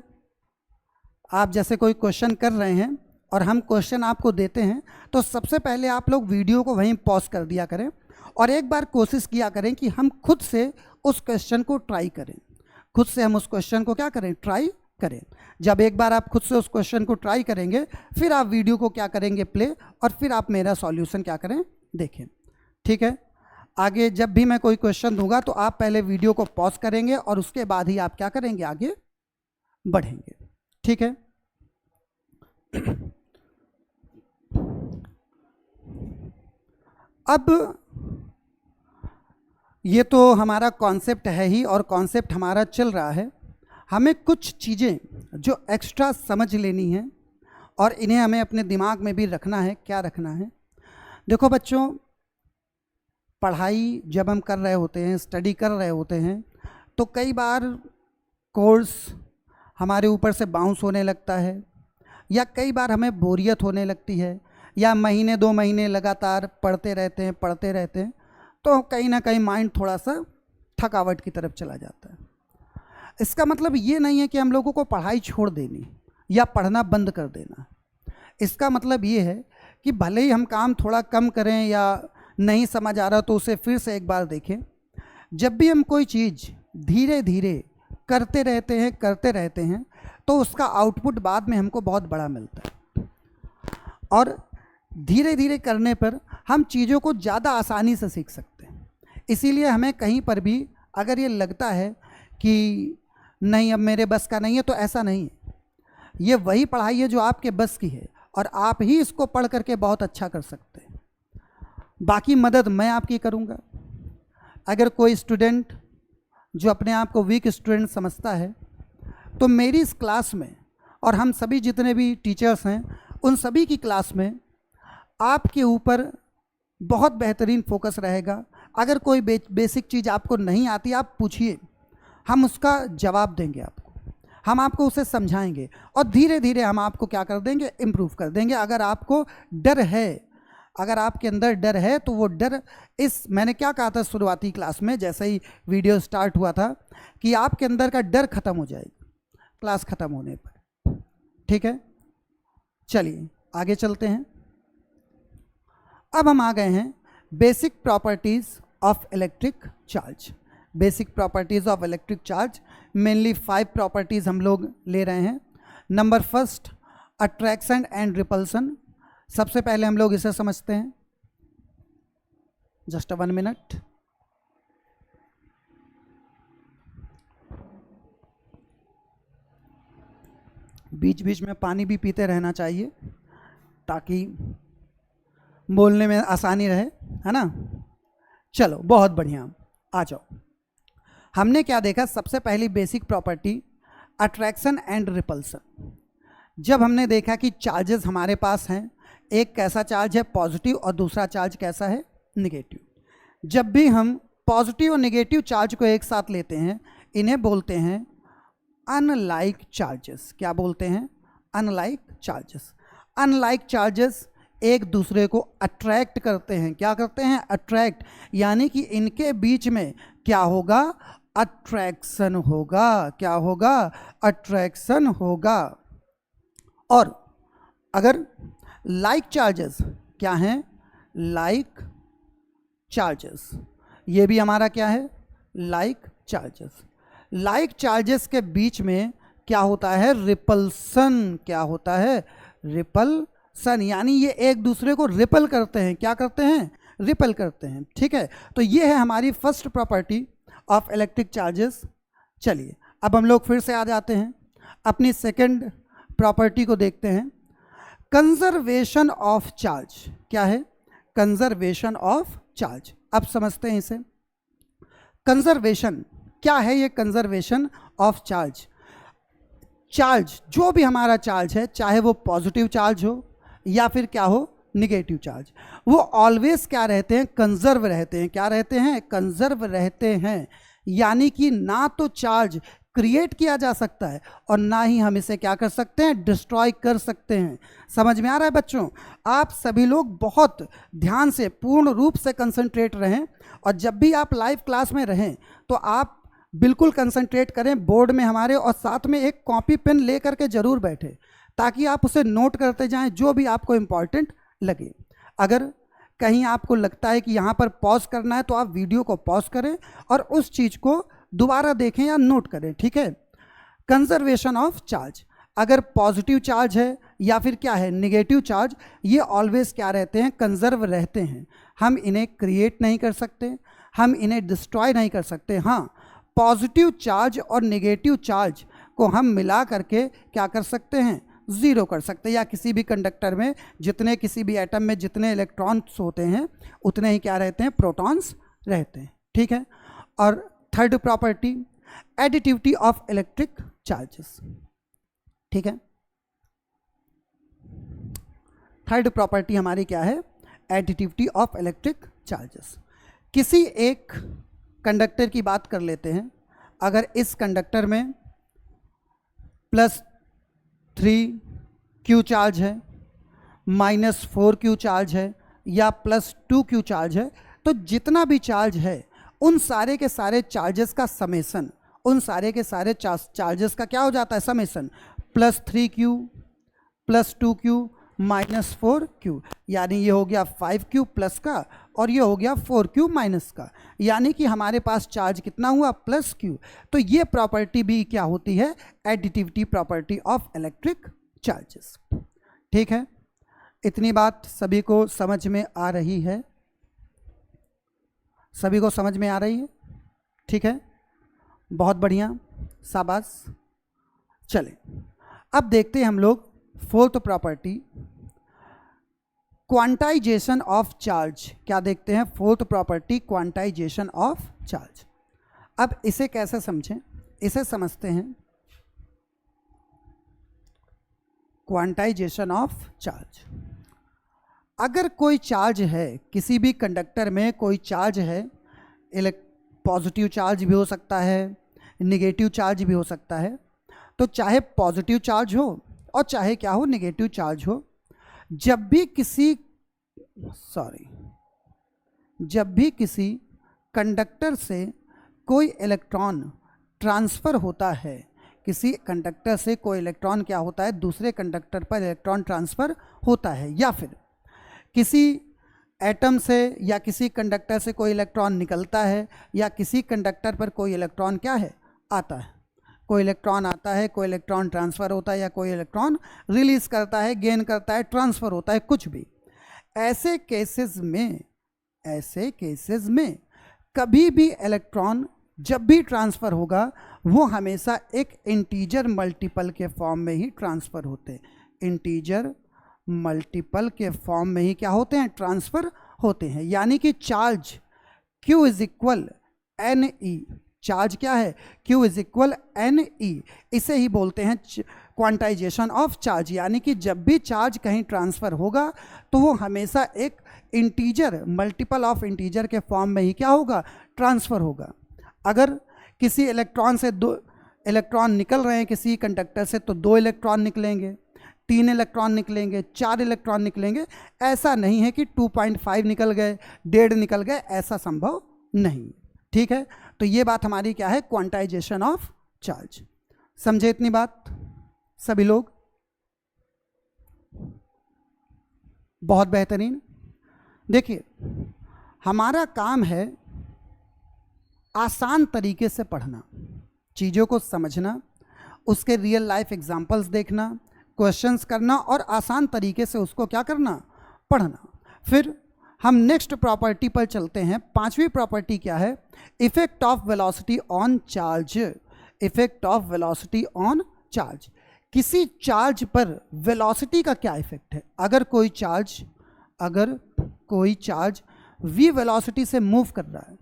आप जैसे कोई क्वेश्चन कर रहे हैं और हम क्वेश्चन आपको देते हैं तो सबसे पहले आप लोग वीडियो को वहीं पॉज कर दिया करें और एक बार कोशिश किया करें कि हम खुद से उस क्वेश्चन को ट्राई करें। खुद से हम उस क्वेश्चन को क्या करें, ट्राई करें। जब एक बार आप खुद से उस क्वेश्चन को ट्राई करेंगे फिर आप वीडियो को क्या करेंगे, प्ले, और फिर आप मेरा सॉल्यूशन क्या करें, देखें। ठीक है, आगे जब भी मैं कोई क्वेश्चन दूंगा तो आप पहले वीडियो को पॉज करेंगे और उसके बाद ही आप क्या करेंगे, आगे बढ़ेंगे। ठीक है, अब ये तो हमारा कॉन्सेप्ट है ही और कॉन्सेप्ट हमारा चल रहा है। हमें कुछ चीज़ें जो एक्स्ट्रा समझ लेनी है और इन्हें हमें अपने दिमाग में भी रखना है। क्या रखना है, देखो बच्चों, पढ़ाई जब हम कर रहे होते हैं, स्टडी कर रहे होते हैं, तो कई बार कोर्स हमारे ऊपर से बाउंस होने लगता है, या कई बार हमें बोरियत होने लगती है, या महीने 2 महीने लगातार पढ़ते रहते हैं तो कहीं ना कहीं माइंड थोड़ा सा थकावट की तरफ चला जाता है। इसका मतलब ये नहीं है कि हम लोगों को पढ़ाई छोड़ देनी या पढ़ना बंद कर देना। इसका मतलब ये है कि भले ही हम काम थोड़ा कम करें या नहीं समझ आ रहा तो उसे फिर से एक बार देखें। जब भी हम कोई चीज़ धीरे धीरे करते रहते हैं तो उसका आउटपुट बाद में हमको बहुत बड़ा मिलता है, और धीरे धीरे करने पर हम चीज़ों को ज़्यादा आसानी से सीख सकते हैं। इसीलिए हमें कहीं पर भी अगर ये लगता है कि नहीं अब मेरे बस का नहीं है, तो ऐसा नहीं है। ये वही पढ़ाई है जो आपके बस की है और आप ही इसको पढ़ करके बहुत अच्छा कर सकते हैं। बाकी मदद मैं आपकी करूँगा। अगर कोई स्टूडेंट जो अपने आप को वीक स्टूडेंट समझता है तो मेरी इस क्लास में, और हम सभी जितने भी टीचर्स हैं उन सभी की क्लास में आपके ऊपर बहुत बेहतरीन फोकस रहेगा। अगर कोई बेसिक चीज़ आपको नहीं आती, आप पूछिए, हम उसका जवाब देंगे आपको, हम आपको उसे समझाएंगे और धीरे धीरे हम आपको क्या कर देंगे, इम्प्रूव कर देंगे। अगर आपको डर है, अगर आपके अंदर डर है तो वो डर, मैंने क्या कहा था शुरुआती क्लास में जैसे ही वीडियो स्टार्ट हुआ था, कि आपके अंदर का डर खत्म हो जाएगा क्लास खत्म होने पर। ठीक है, चलिए आगे चलते हैं। अब हम आ गए हैं basic properties of electric charge. Basic properties of electric charge, mainly 5 properties हम लोग ले रहे हैं। Number first, attraction and repulsion. सबसे पहले हम लोग इसे समझते हैं। Just 1 minute. बीच बीच में पानी भी पीते रहना चाहिए ताकि बोलने में आसानी रहे, है ना। चलो बहुत बढ़िया, आ जाओ। हमने क्या देखा, सबसे पहली basic property attraction and repulsion. जब हमने देखा कि चार्जेस हमारे पास हैं, एक कैसा चार्ज है पॉजिटिव और दूसरा चार्ज कैसा है निगेटिव। जब भी हम पॉजिटिव और निगेटिव चार्ज को एक साथ लेते हैं इन्हें बोलते हैं अनलाइक चार्जेस। क्या बोलते हैं, अनलाइक चार्जेस। अनलाइक चार्जेस एक दूसरे को अट्रैक्ट करते हैं। क्या करते हैं, अट्रैक्ट, यानी कि इनके बीच में क्या होगा, अट्रैक्शन होगा। क्या होगा, अट्रैक्शन होगा। और अगर लाइक चार्जेस क्या हैं, लाइक चार्जेस, ये भी हमारा क्या है, लाइक चार्जेस। लाइक चार्जेस के बीच में क्या होता है, रिपल्सन। क्या होता है, रिपल्सन, यानी ये एक दूसरे को रिपल करते हैं। क्या करते हैं, रिपल करते हैं। ठीक है, तो ये है हमारी first property of electric charges. चलिए अब हम लोग फिर से आ जाते हैं अपनी सेकंड प्रॉपर्टी को देखते हैं, कंजर्वेशन ऑफ चार्ज। क्या है, कंजर्वेशन ऑफ चार्ज। अब समझते हैं इसे। कंजर्वेशन क्या है, ये कंजर्वेशन ऑफ चार्ज। चार्ज, जो भी हमारा चार्ज है, चाहे वो पॉजिटिव चार्ज हो या फिर क्या हो, निगेटिव चार्ज, वो ऑलवेज क्या रहते हैं, कंजर्व रहते हैं। क्या रहते हैं, कंजर्व रहते हैं। यानी कि ना तो चार्ज क्रिएट किया जा सकता है और ना ही हम इसे क्या कर सकते हैं, डिस्ट्रॉय कर सकते हैं। समझ में आ रहा है बच्चों? आप सभी लोग बहुत ध्यान से, पूर्ण रूप से कंसंट्रेट रहें, और जब भी आप लाइव क्लास में रहें तो आप बिल्कुल कंसंट्रेट करें बोर्ड में हमारे, और साथ में एक कॉपी पेन ले करके जरूर बैठे, ताकि आप उसे नोट करते जाएं जो भी आपको इम्पॉर्टेंट लगे। अगर कहीं आपको लगता है कि यहाँ पर पॉज करना है तो आप वीडियो को पॉज करें और उस चीज़ को दोबारा देखें या नोट करें। ठीक है, कंजर्वेशन ऑफ चार्ज, अगर पॉजिटिव चार्ज है या फिर क्या है, निगेटिव चार्ज, ये ऑलवेज क्या रहते हैं, कंजर्व रहते हैं। हम इन्हें क्रिएट नहीं कर सकते, हम इन्हें डिस्ट्रॉय नहीं कर सकते। हाँ, पॉजिटिव चार्ज और निगेटिव चार्ज को हम मिला करके क्या कर सकते हैं, ज़ीरो कर सकते हैं, या किसी भी कंडक्टर में जितने, किसी भी एटम में जितने इलेक्ट्रॉन्स होते हैं उतने ही क्या रहते हैं, प्रोटॉन्स रहते हैं। ठीक है, और third property, additivity of electric charges. ठीक है, थर्ड प्रॉपर्टी हमारी क्या है, एडिटिविटी ऑफ इलेक्ट्रिक चार्जेस। किसी एक कंडक्टर की बात कर लेते हैं। अगर इस कंडक्टर में +3Q चार्ज है, -4Q चार्ज है या +2Q चार्ज है, तो जितना भी चार्ज है उन सारे के सारे चार्जेस का समेसन, उन सारे के सारे चार्जेस का क्या हो जाता है, समेसन, +3Q +2Q -4Q, यानी ये हो गया 5Q प्लस का और ये हो गया 4Q माइनस का, यानी कि हमारे पास चार्ज कितना हुआ, +Q। तो ये प्रॉपर्टी भी क्या होती है, additivity property of electric charges. ठीक है, इतनी बात सभी को समझ में आ रही है? सभी को समझ में आ रही है? ठीक है, बहुत बढ़िया, शाबाश। चले अब देखते हैं हम लोग fourth property, quantization of charge. क्या देखते हैं, fourth property, quantization of charge. अब इसे कैसे समझें, इसे समझते हैं, क्वांटाइजेशन ऑफ चार्ज। अगर कोई चार्ज है, किसी भी कंडक्टर में कोई चार्ज है, पॉजिटिव चार्ज भी हो सकता है, निगेटिव चार्ज भी हो सकता है, तो चाहे पॉजिटिव चार्ज हो और चाहे क्या हो, निगेटिव चार्ज हो, जब भी किसी कंडक्टर से कोई इलेक्ट्रॉन ट्रांसफ़र होता है, किसी कंडक्टर से कोई इलेक्ट्रॉन क्या होता है, दूसरे कंडक्टर पर इलेक्ट्रॉन ट्रांसफ़र होता है, या फिर किसी एटम से या किसी कंडक्टर से कोई इलेक्ट्रॉन निकलता है, या किसी कंडक्टर पर कोई इलेक्ट्रॉन क्या है, आता है, कोई इलेक्ट्रॉन आता है, कोई इलेक्ट्रॉन ट्रांसफ़र होता है, या कोई इलेक्ट्रॉन रिलीज़ करता है, गेन करता है, ट्रांसफ़र होता है, कुछ भी। ऐसे केसेस में कभी भी इलेक्ट्रॉन जब भी ट्रांसफ़र होगा वो हमेशा एक इंटीजर मल्टीपल के फॉर्म में ही ट्रांसफ़र होते हैं, इंटीजर मल्टीपल के फॉर्म में ही क्या होते हैं, ट्रांसफ़र होते हैं। यानी कि चार्ज Q = NE, चार्ज क्या है, Q = NE, इसे ही बोलते हैं क्वांटाइजेशन ऑफ चार्ज। यानी कि जब भी चार्ज कहीं ट्रांसफ़र होगा तो वो हमेशा एक इंटीजर, मल्टीपल ऑफ इंटीजर के फॉर्म में ही क्या होगा, ट्रांसफ़र होगा। अगर किसी इलेक्ट्रॉन से 2 इलेक्ट्रॉन निकल रहे हैं किसी कंडक्टर से, तो 2 इलेक्ट्रॉन निकलेंगे, 3 इलेक्ट्रॉन निकलेंगे, 4 इलेक्ट्रॉन निकलेंगे। ऐसा नहीं है कि 2.5 निकल गए, 1.5 निकल गए, ऐसा संभव नहीं। ठीक है, तो ये बात हमारी क्या है, क्वांटाइजेशन ऑफ चार्ज। समझे इतनी बात सभी लोग? बहुत बेहतरीन। देखिए, हमारा काम है आसान तरीके से पढ़ना, चीज़ों को समझना उसके रियल लाइफ एग्जाम्पल्स देखना, क्वेश्चंस करना और आसान तरीके से उसको क्या करना, पढ़ना। फिर हम नेक्स्ट प्रॉपर्टी पर चलते हैं। पांचवी प्रॉपर्टी क्या है? Effect of velocity on charge. Effect of velocity on charge, किसी चार्ज पर वेलोसिटी का क्या इफेक्ट है? अगर कोई चार्ज v वेलोसिटी से मूव कर रहा है,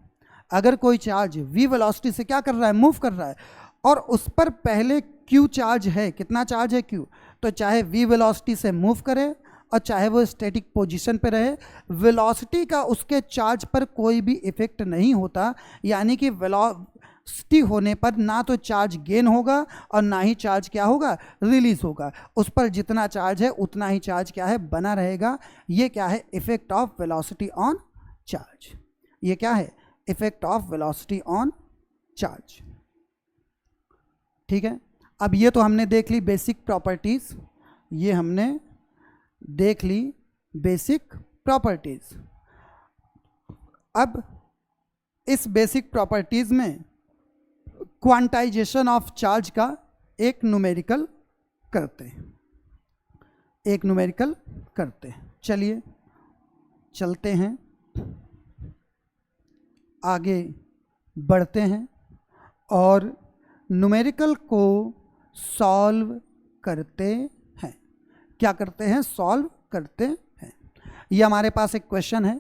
अगर कोई चार्ज v वेलोसिटी से क्या कर रहा है, मूव कर रहा है, और उस पर पहले q चार्ज है, कितना चार्ज है q, तो चाहे v वेलोसिटी से मूव करे और चाहे वो स्टैटिक पोजीशन पे रहे, वेलोसिटी का उसके चार्ज पर कोई भी इफेक्ट नहीं होता। यानी कि वेलोसिटी होने पर ना तो चार्ज गेन होगा और ना ही चार्ज क्या होगा, रिलीज होगा। उस पर जितना चार्ज है उतना ही चार्ज क्या है, बना रहेगा। ये क्या है? Effect of velocity on charge. ये क्या है? Effect of velocity on charge. ठीक है, अब ये तो हमने देख ली बेसिक प्रॉपर्टीज, ये हमने देख ली बेसिक प्रॉपर्टीज। अब इस बेसिक प्रॉपर्टीज में क्वांटाइजेशन ऑफ चार्ज का एक न्यूमेरिकल करते हैं, चलिए चलते हैं, आगे बढ़ते हैं और न्यूमेरिकल को सॉल्व करते हैं। क्या करते हैं? सॉल्व करते हैं। ये हमारे पास एक क्वेश्चन है।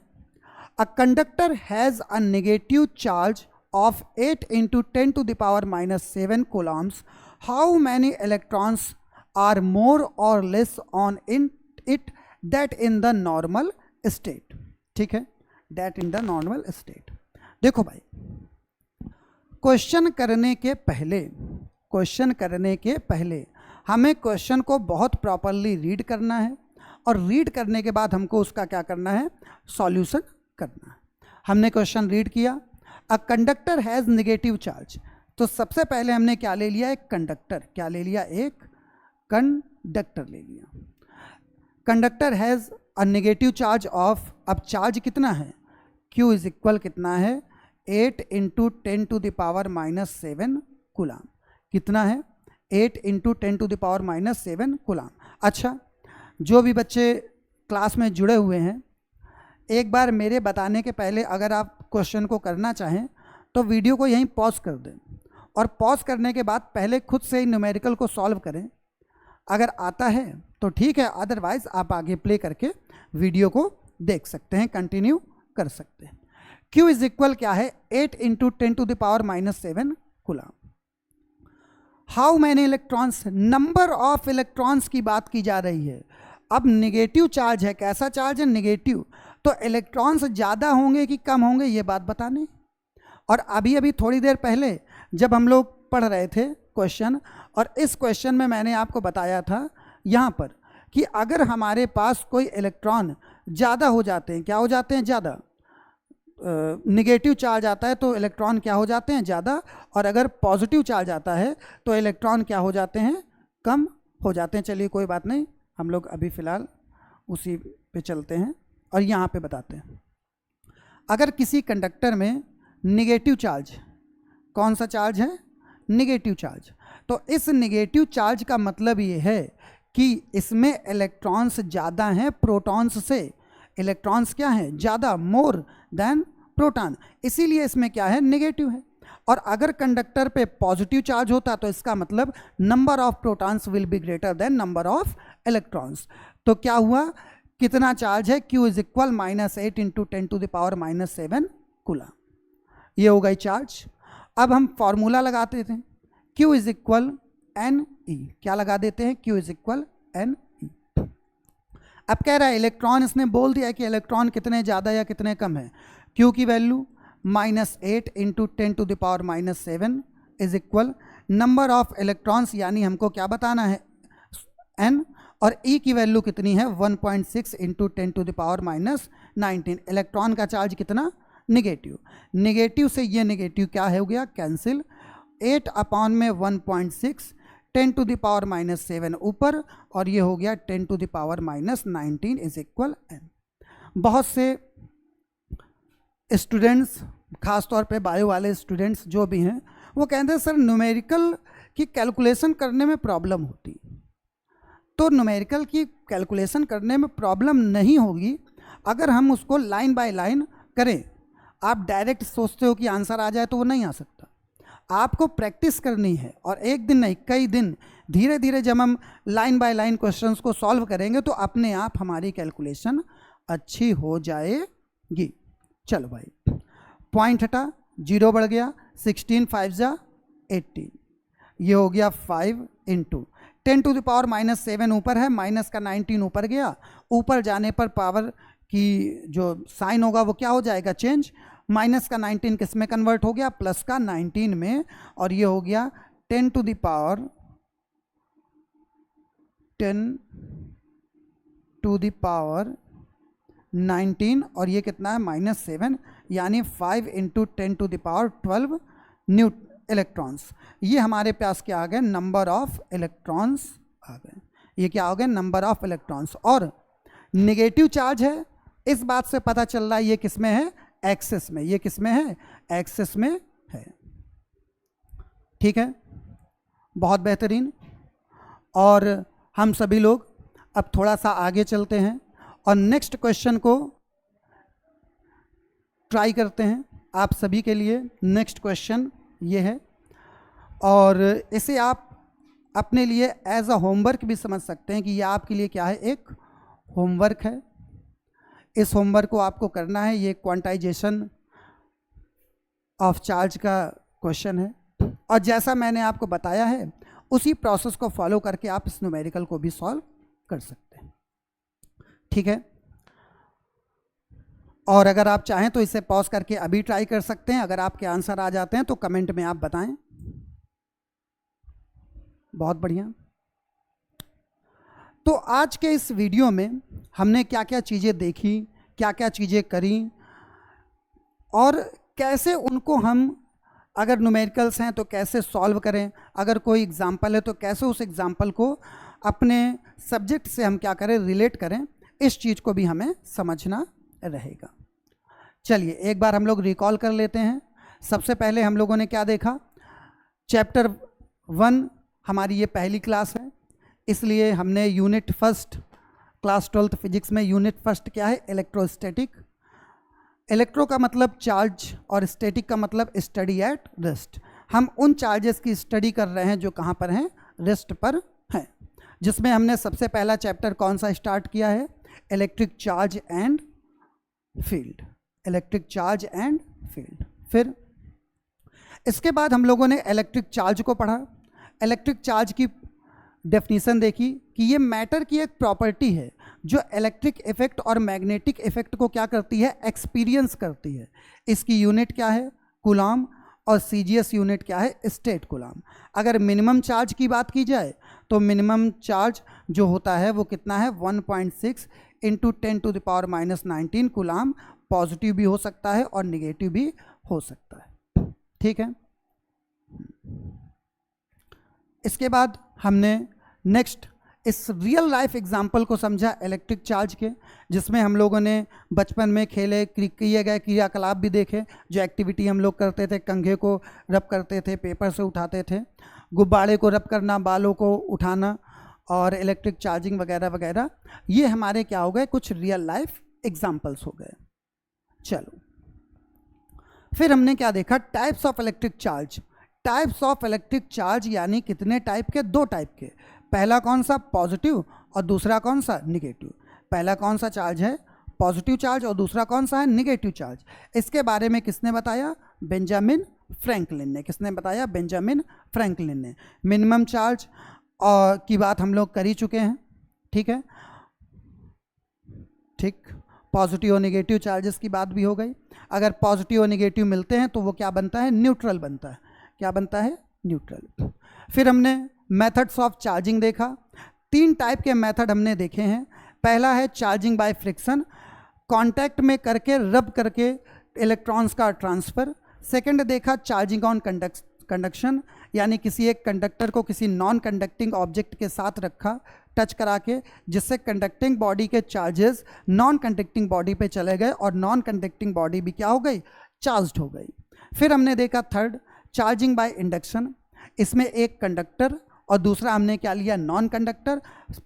A conductor has a negative charge of 8 into 10 to the power minus 7 coulombs. How many electrons are more or less on in it that in the normal state? ठीक है, that in the normal state. देखो भाई, क्वेश्चन करने के पहले हमें क्वेश्चन को बहुत प्रॉपरली रीड करना है और रीड करने के बाद हमको उसका क्या करना है, सॉल्यूशन करना है। हमने क्वेश्चन रीड किया, a conductor has negative charge, तो सबसे पहले हमने क्या ले लिया, एक कंडक्टर, क्या ले लिया, एक कंडक्टर ले लिया। Conductor has a negative charge of, अब चार्ज कितना है, Q इज इक्वल कितना है, 8 into 10 to the power minus 7 coulomb. कितना है, 8 into 10 to the power minus 7 coulomb. अच्छा, जो भी बच्चे क्लास में जुड़े हुए हैं, एक बार मेरे बताने के पहले अगर आप क्वेश्चन को करना चाहें तो वीडियो को यहीं पॉज कर दें और पॉज करने के बाद पहले खुद से ही न्यूमेरिकल को सॉल्व करें। अगर आता है तो ठीक है, अदरवाइज आप आगे प्ले करके वीडियो को देख सकते हैं, कंटिन्यू कर सकते हैं। Q इज इक्वल क्या है, 8 into 10 to the power minus 7 coulomb. How many electrons, number of electrons की बात की जा रही है। अब नेगेटिव चार्ज है, कैसा चार्ज है, नेगेटिव, तो इलेक्ट्रॉन्स ज़्यादा होंगे कि कम होंगे ये बात बताने। और अभी थोड़ी देर पहले जब हम लोग पढ़ रहे थे क्वेश्चन, और इस क्वेश्चन में मैंने आपको बताया था यहाँ पर कि अगर हमारे पास कोई इलेक्ट्रॉन ज़्यादा हो जाते हैं, क्या हो जाते हैं, ज़्यादा, नेगेटिव चार्ज आता है तो इलेक्ट्रॉन क्या हो जाते हैं, ज़्यादा, और अगर पॉजिटिव चार्ज आता है तो इलेक्ट्रॉन क्या हो जाते हैं, कम हो जाते हैं। चलिए कोई बात नहीं, हम लोग अभी फ़िलहाल उसी पे चलते हैं और यहाँ पे बताते हैं। अगर किसी कंडक्टर में नेगेटिव चार्ज, कौन सा चार्ज है, नेगेटिव चार्ज, तो इस नेगेटिव चार्ज का मतलब ये है कि इसमें इलेक्ट्रॉन्स ज़्यादा हैं प्रोटॉन्स से। इलेक्ट्रॉन्स क्या हैं, ज़्यादा, मोर देन प्रोटॉन, इसीलिए इसमें क्या है, नेगेटिव है। और अगर कंडक्टर पे पॉजिटिव चार्ज होता तो इसका मतलब number of protons will be greater than number of electrons. तो क्या हुआ, कितना चार्ज है, Q is equal minus 8 into 10 to the power minus 7 coulomb. ये हो गई चार्ज। अब हम फॉर्मूला लगाते थे, Q इज इक्वल NE, क्या लगा देते हैं, Q इज इक्वल NE। अब कह रहा है इलेक्ट्रॉन, इसने बोल दिया कि इलेक्ट्रॉन कितने ज़्यादा या कितने कम है। Q की value minus 8 into 10 to the power minus 7 is equal number of electrons, यानी हमको क्या बताना है, N, और E की वैल्यू कितनी है, 1.6 into 10 to the power minus 19। Electron का चार्ज कितना, नेगेटिव, नेगेटिव से ये नेगेटिव क्या हो गया, कैंसिल, 8 अपॉन में 1.6, 10 टू द पावर माइनस 7 ऊपर, और ये हो गया 10 to the power minus 19 is equal N। बहुत से स्टूडेंट्स, खासतौर पे बायो वाले स्टूडेंट्स जो भी हैं, वो कहते हैं सर न्यूमेरिकल कि कैलकुलेशन करने में प्रॉब्लम होती, तो न्यूमेरिकल की कैलकुलेशन करने में प्रॉब्लम नहीं होगी अगर हम उसको लाइन बाय लाइन करें। आप डायरेक्ट सोचते हो कि आंसर आ जाए तो वो नहीं आ सकता, आपको प्रैक्टिस करनी है, और एक दिन नहीं कई दिन धीरे धीरे जब हम लाइन बाय लाइन क्वेश्चंस को सॉल्व करेंगे तो अपने आप हमारी कैलकुलेशन अच्छी हो जाएगी। चलो भाई, पॉइंट हटा, 0 बढ़ गया, 16 5 जा 18, ये हो गया 5 इंटू 10⁻⁻7 ऊपर है, माइनस का 19 ऊपर गया, ऊपर जाने पर पावर की जो साइन होगा वो क्या हो जाएगा, चेंज। माइनस का 19 किस में कन्वर्ट हो गया, प्लस का 19 में, और ये हो गया 10⁻10⁻⁹ और ये कितना है, -7, यानी 5 × 10⁻12 न्यू इलेक्ट्रॉन्स। ये हमारे पास क्या आ गए, नंबर ऑफ इलेक्ट्रॉन्स आ गए। ये क्या हो गया, नंबर ऑफ इलेक्ट्रॉन्स। और नेगेटिव चार्ज है, इस बात से पता चल रहा है ये किस में है, एक्सिस में। ये किस में है, एक्सिस में है। ठीक है, बहुत बेहतरीन। और हम सभी लोग अब थोड़ा सा आगे चलते हैं और नेक्स्ट क्वेश्चन को ट्राई करते हैं। आप सभी के लिए नेक्स्ट क्वेश्चन ये है, और इसे आप अपने लिए एज अ होमवर्क भी समझ सकते हैं कि ये आपके लिए क्या है, एक होमवर्क है। इस होमवर्क को आपको करना है। ये क्वांटाइजेशन ऑफ चार्ज का क्वेश्चन है, और जैसा मैंने आपको बताया है उसी प्रोसेस को फॉलो करके आप इस न्यूमेरिकल को भी सॉल्व कर सकते हैं। ठीक है, और अगर आप चाहें तो इसे पॉज करके अभी ट्राई कर सकते हैं। अगर आपके आंसर आ जाते हैं तो कमेंट में आप बताएं। बहुत बढ़िया। तो आज के इस वीडियो में हमने क्या क्या चीज़ें देखी, क्या क्या चीज़ें करी, और कैसे उनको हम, अगर न्यूमेरिकल्स हैं तो कैसे सॉल्व करें, अगर कोई एग्जाम्पल है तो कैसे उस एग्जाम्पल को अपने सब्जेक्ट से हम क्या करें, रिलेट करें, इस चीज़ को भी हमें समझना रहेगा। चलिए एक बार हम लोग रिकॉल कर लेते हैं। सबसे पहले हम लोगों ने क्या देखा, चैप्टर 1 हमारी ये पहली क्लास है, इसलिए हमने unit first, class 12th physics में यूनिट फर्स्ट क्या है, इलेक्ट्रोस्टैटिक। इलेक्ट्रो का मतलब चार्ज और स्टैटिक का मतलब स्टडी एट रेस्ट। हम उन चार्जेस की स्टडी कर रहे हैं जो कहाँ पर हैं, रेस्ट पर हैं। जिसमें हमने सबसे पहला चैप्टर कौन सा स्टार्ट किया है, electric charge and field. Electric charge and field. फिर इसके बाद हम लोगों ने इलेक्ट्रिक चार्ज को पढ़ा। इलेक्ट्रिक चार्ज की डेफिनेशन देखी कि ये मैटर की एक प्रॉपर्टी है जो इलेक्ट्रिक इफेक्ट और मैग्नेटिक इफेक्ट को क्या करती है, एक्सपीरियंस करती है। इसकी यूनिट क्या है, कूलॉम, और सीजीएस यूनिट क्या है, स्टेट कूलॉम। अगर मिनिमम चार्ज की बात की जाए तो मिनिमम चार्ज जो होता है वो कितना है, 1.6 × 10⁻⁻19 कूलॉम। पॉजिटिव भी हो सकता है और निगेटिव भी हो सकता है। ठीक है, इसके बाद हमने नेक्स्ट इस रियल लाइफ एग्जाम्पल को समझा इलेक्ट्रिक चार्ज के, जिसमें हम लोगों ने बचपन में खेले किए गए क्रियाकलाप भी देखे। जो एक्टिविटी हम लोग करते थे, कंघे को रब करते थे, पेपर से उठाते थे, गुब्बारे को रब करना, बालों को उठाना, और इलेक्ट्रिक चार्जिंग वगैरह वगैरह, ये हमारे क्या हो गए, कुछ रियल लाइफ एग्जाम्पल्स हो गए। चलो फिर हमने क्या देखा, types of electric charge. Types of electric charge यानी कितने टाइप के, 2 टाइप के। पहला कौन सा, पॉजिटिव, और दूसरा कौन सा, निगेटिव। पहला कौन सा चार्ज है, पॉजिटिव चार्ज, और दूसरा कौन सा है, निगेटिव चार्ज। इसके बारे में किसने बताया, बेंजामिन फ्रैंकलिन ने। किसने बताया, बेंजामिन फ्रैंकलिन ने। मिनिमम चार्ज और की बात हम लोग कर ही चुके हैं। ठीक है, ठीक, पॉजिटिव और निगेटिव चार्जेस की बात भी हो गई। अगर पॉजिटिव और निगेटिव मिलते हैं तो वो क्या बनता है, न्यूट्रल बनता है। क्या बनता है, न्यूट्रल। फिर हमने मेथड्स ऑफ चार्जिंग देखा। 3 टाइप के मेथड हमने देखे हैं। पहला है चार्जिंग बाय फ्रिक्शन, कांटेक्ट में करके, रब करके इलेक्ट्रॉन्स का ट्रांसफ़र। सेकंड देखा चार्जिंग ऑन कंडक्शन, यानी किसी एक कंडक्टर को किसी नॉन कंडक्टिंग ऑब्जेक्ट के साथ रखा, टच करा के, जिससे कंडक्टिंग बॉडी के चार्जेस नॉन कंडक्टिंग बॉडी पे चले गए और नॉन कंडक्टिंग बॉडी भी क्या हो गई, चार्ज्ड हो गई। फिर हमने देखा थर्ड, चार्जिंग बाय इंडक्शन। इसमें एक कंडक्टर और दूसरा हमने क्या लिया, नॉन कंडक्टर।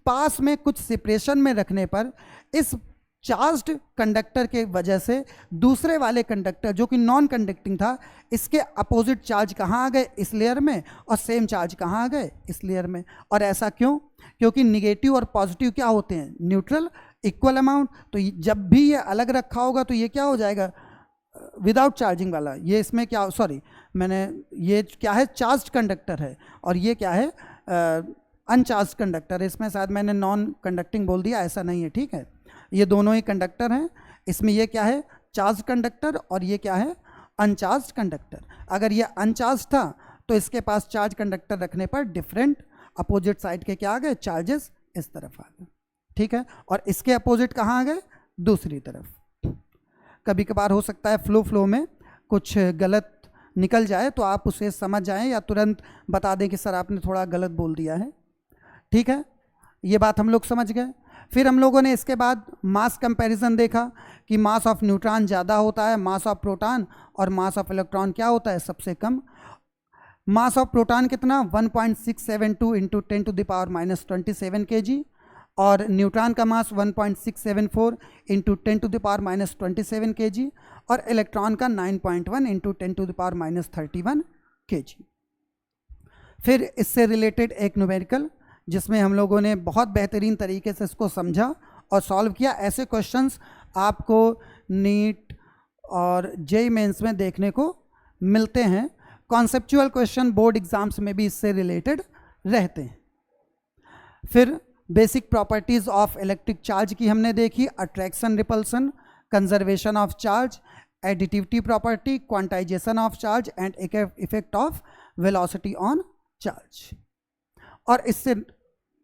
पास में कुछ सेपरेशन में रखने पर इस चार्ज्ड कंडक्टर के वजह से दूसरे वाले कंडक्टर जो कि नॉन कंडक्टिंग था, इसके अपोजिट चार्ज कहाँ आ गए, इस लेयर में, और सेम चार्ज कहाँ आ गए, इस लेयर में। और ऐसा क्यों? क्योंकि निगेटिव और पॉजिटिव क्या होते हैं, न्यूट्रल, इक्वल अमाउंट। तो जब भी ये अलग रखा होगा तो ये क्या हो जाएगा, विदाउट चार्जिंग वाला। ये इसमें क्या, सॉरी मैंने, ये क्या है, चार्ज कंडक्टर है, और ये क्या है, अनचार्ज कंडक्टर है। इसमें शायद मैंने नॉन कंडक्टिंग बोल दिया, ऐसा नहीं है, ठीक है। ये दोनों ही कंडक्टर हैं। इसमें ये क्या है, चार्ज कंडक्टर, और ये क्या है, अनचार्ज कंडक्टर। अगर ये अनचार्ज था तो इसके पास चार्ज कंडक्टर रखने पर डिफरेंट अपोजिट साइड के क्या आ गए, चार्जेस इस तरफ आ गए, ठीक है। और इसके अपोजिट कहाँ आ गए, दूसरी तरफ। कभी कभार हो सकता है फ्लो में कुछ गलत निकल जाए तो आप उसे समझ जाएं या तुरंत बता दें कि सर आपने थोड़ा गलत बोल दिया है, ठीक है। ये बात हम लोग समझ गए। फिर हम लोगों ने इसके बाद मास कंपैरिजन देखा कि मास ऑफ न्यूट्रॉन ज़्यादा होता है मास ऑफ प्रोटॉन, और मास ऑफ इलेक्ट्रॉन क्या होता है, सबसे कम। मास ऑफ प्रोटॉन कितना, 1.672 इंटू 10⁻⁻27 kg, और न्यूट्रॉन का मास 1.674 इंटू 10⁻⁻27 kg, और इलेक्ट्रॉन का 9.1 इंटू 10⁻⁻31 kg। फिर इससे रिलेटेड एक न्यूमेरिकल जिसमें हम लोगों ने बहुत बेहतरीन तरीके से इसको समझा और सॉल्व किया। ऐसे क्वेश्चंस आपको नीट और जेईई मेंस में देखने को मिलते हैं। कॉन्सेप्चुअल क्वेश्चन बोर्ड एग्जाम्स में भी इससे रिलेटेड रहते हैं। फिर basic properties of electric charge की हमने देखी, attraction, repulsion, conservation of charge, additivity property, quantization of charge and effect of velocity on charge. और इससे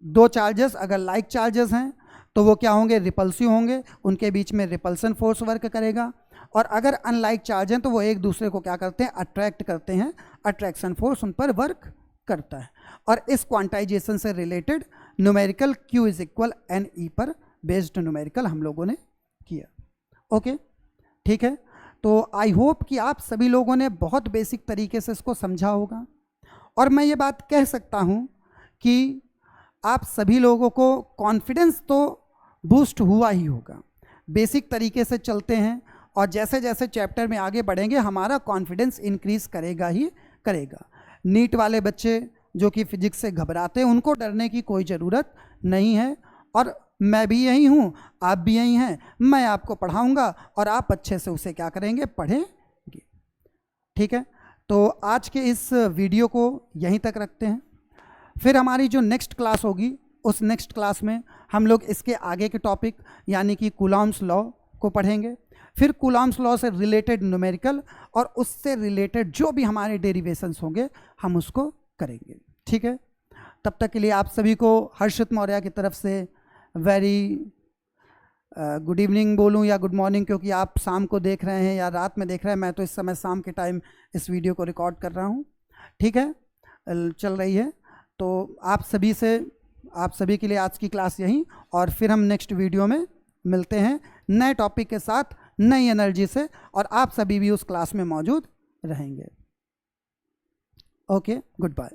दो चार्जेस अगर लाइक चार्जेस हैं तो वो क्या होंगे, रिपल्सिव होंगे, उनके बीच में रिपल्सन फोर्स वर्क करेगा। और अगर अनलाइक चार्ज हैं तो वो एक दूसरे को क्या करते हैं, अट्रैक्ट करते हैं, अट्रैक्शन फोर्स उन पर वर्क करता है। और इस क्वांटाइजेशन से related numerical Q is equal NE पर बेस्ड न्यूमेरिकल हम लोगों ने किया। ओके, ठीक है। तो आई होप कि आप सभी लोगों ने बहुत बेसिक तरीके से इसको समझा होगा, और मैं ये बात कह सकता हूँ कि आप सभी लोगों को कॉन्फिडेंस तो बूस्ट हुआ ही होगा। बेसिक तरीके से चलते हैं और जैसे जैसे चैप्टर में आगे बढ़ेंगे हमारा कॉन्फिडेंस इंक्रीज करेगा ही करेगा। नीट वाले बच्चे जो कि फिजिक्स से घबराते हैं उनको डरने की कोई ज़रूरत नहीं है, और मैं भी यही हूँ, आप भी यही हैं। मैं आपको पढ़ाऊँगा और आप अच्छे से उसे क्या करेंगे, पढ़ेंगे, ठीक है। तो आज के इस वीडियो को यहीं तक रखते हैं। फिर हमारी जो नेक्स्ट क्लास होगी उस नेक्स्ट क्लास में हम लोग इसके आगे के टॉपिक यानी कि कूलॉम्स लॉ को पढ़ेंगे। फिर कूलॉम्स लॉ से रिलेटेड न्यूमेरिकल और उससे रिलेटेड जो भी हमारे डेरिवेशंस होंगे हम उसको करेंगे, ठीक है। तब तक के लिए आप सभी को हर्षित मौर्य की तरफ से वेरी गुड इवनिंग बोलूं या गुड मॉर्निंग, क्योंकि आप शाम को देख रहे हैं या रात में देख रहे हैं। मैं तो इस समय शाम के टाइम इस वीडियो को रिकॉर्ड कर रहा हूं, ठीक है, चल रही है। तो आप सभी के लिए आज की क्लास यहीं, और फिर हम नेक्स्ट वीडियो में मिलते हैं नए टॉपिक के साथ, नई एनर्जी से, और आप सभी भी उस क्लास में मौजूद रहेंगे। Okay, good bye.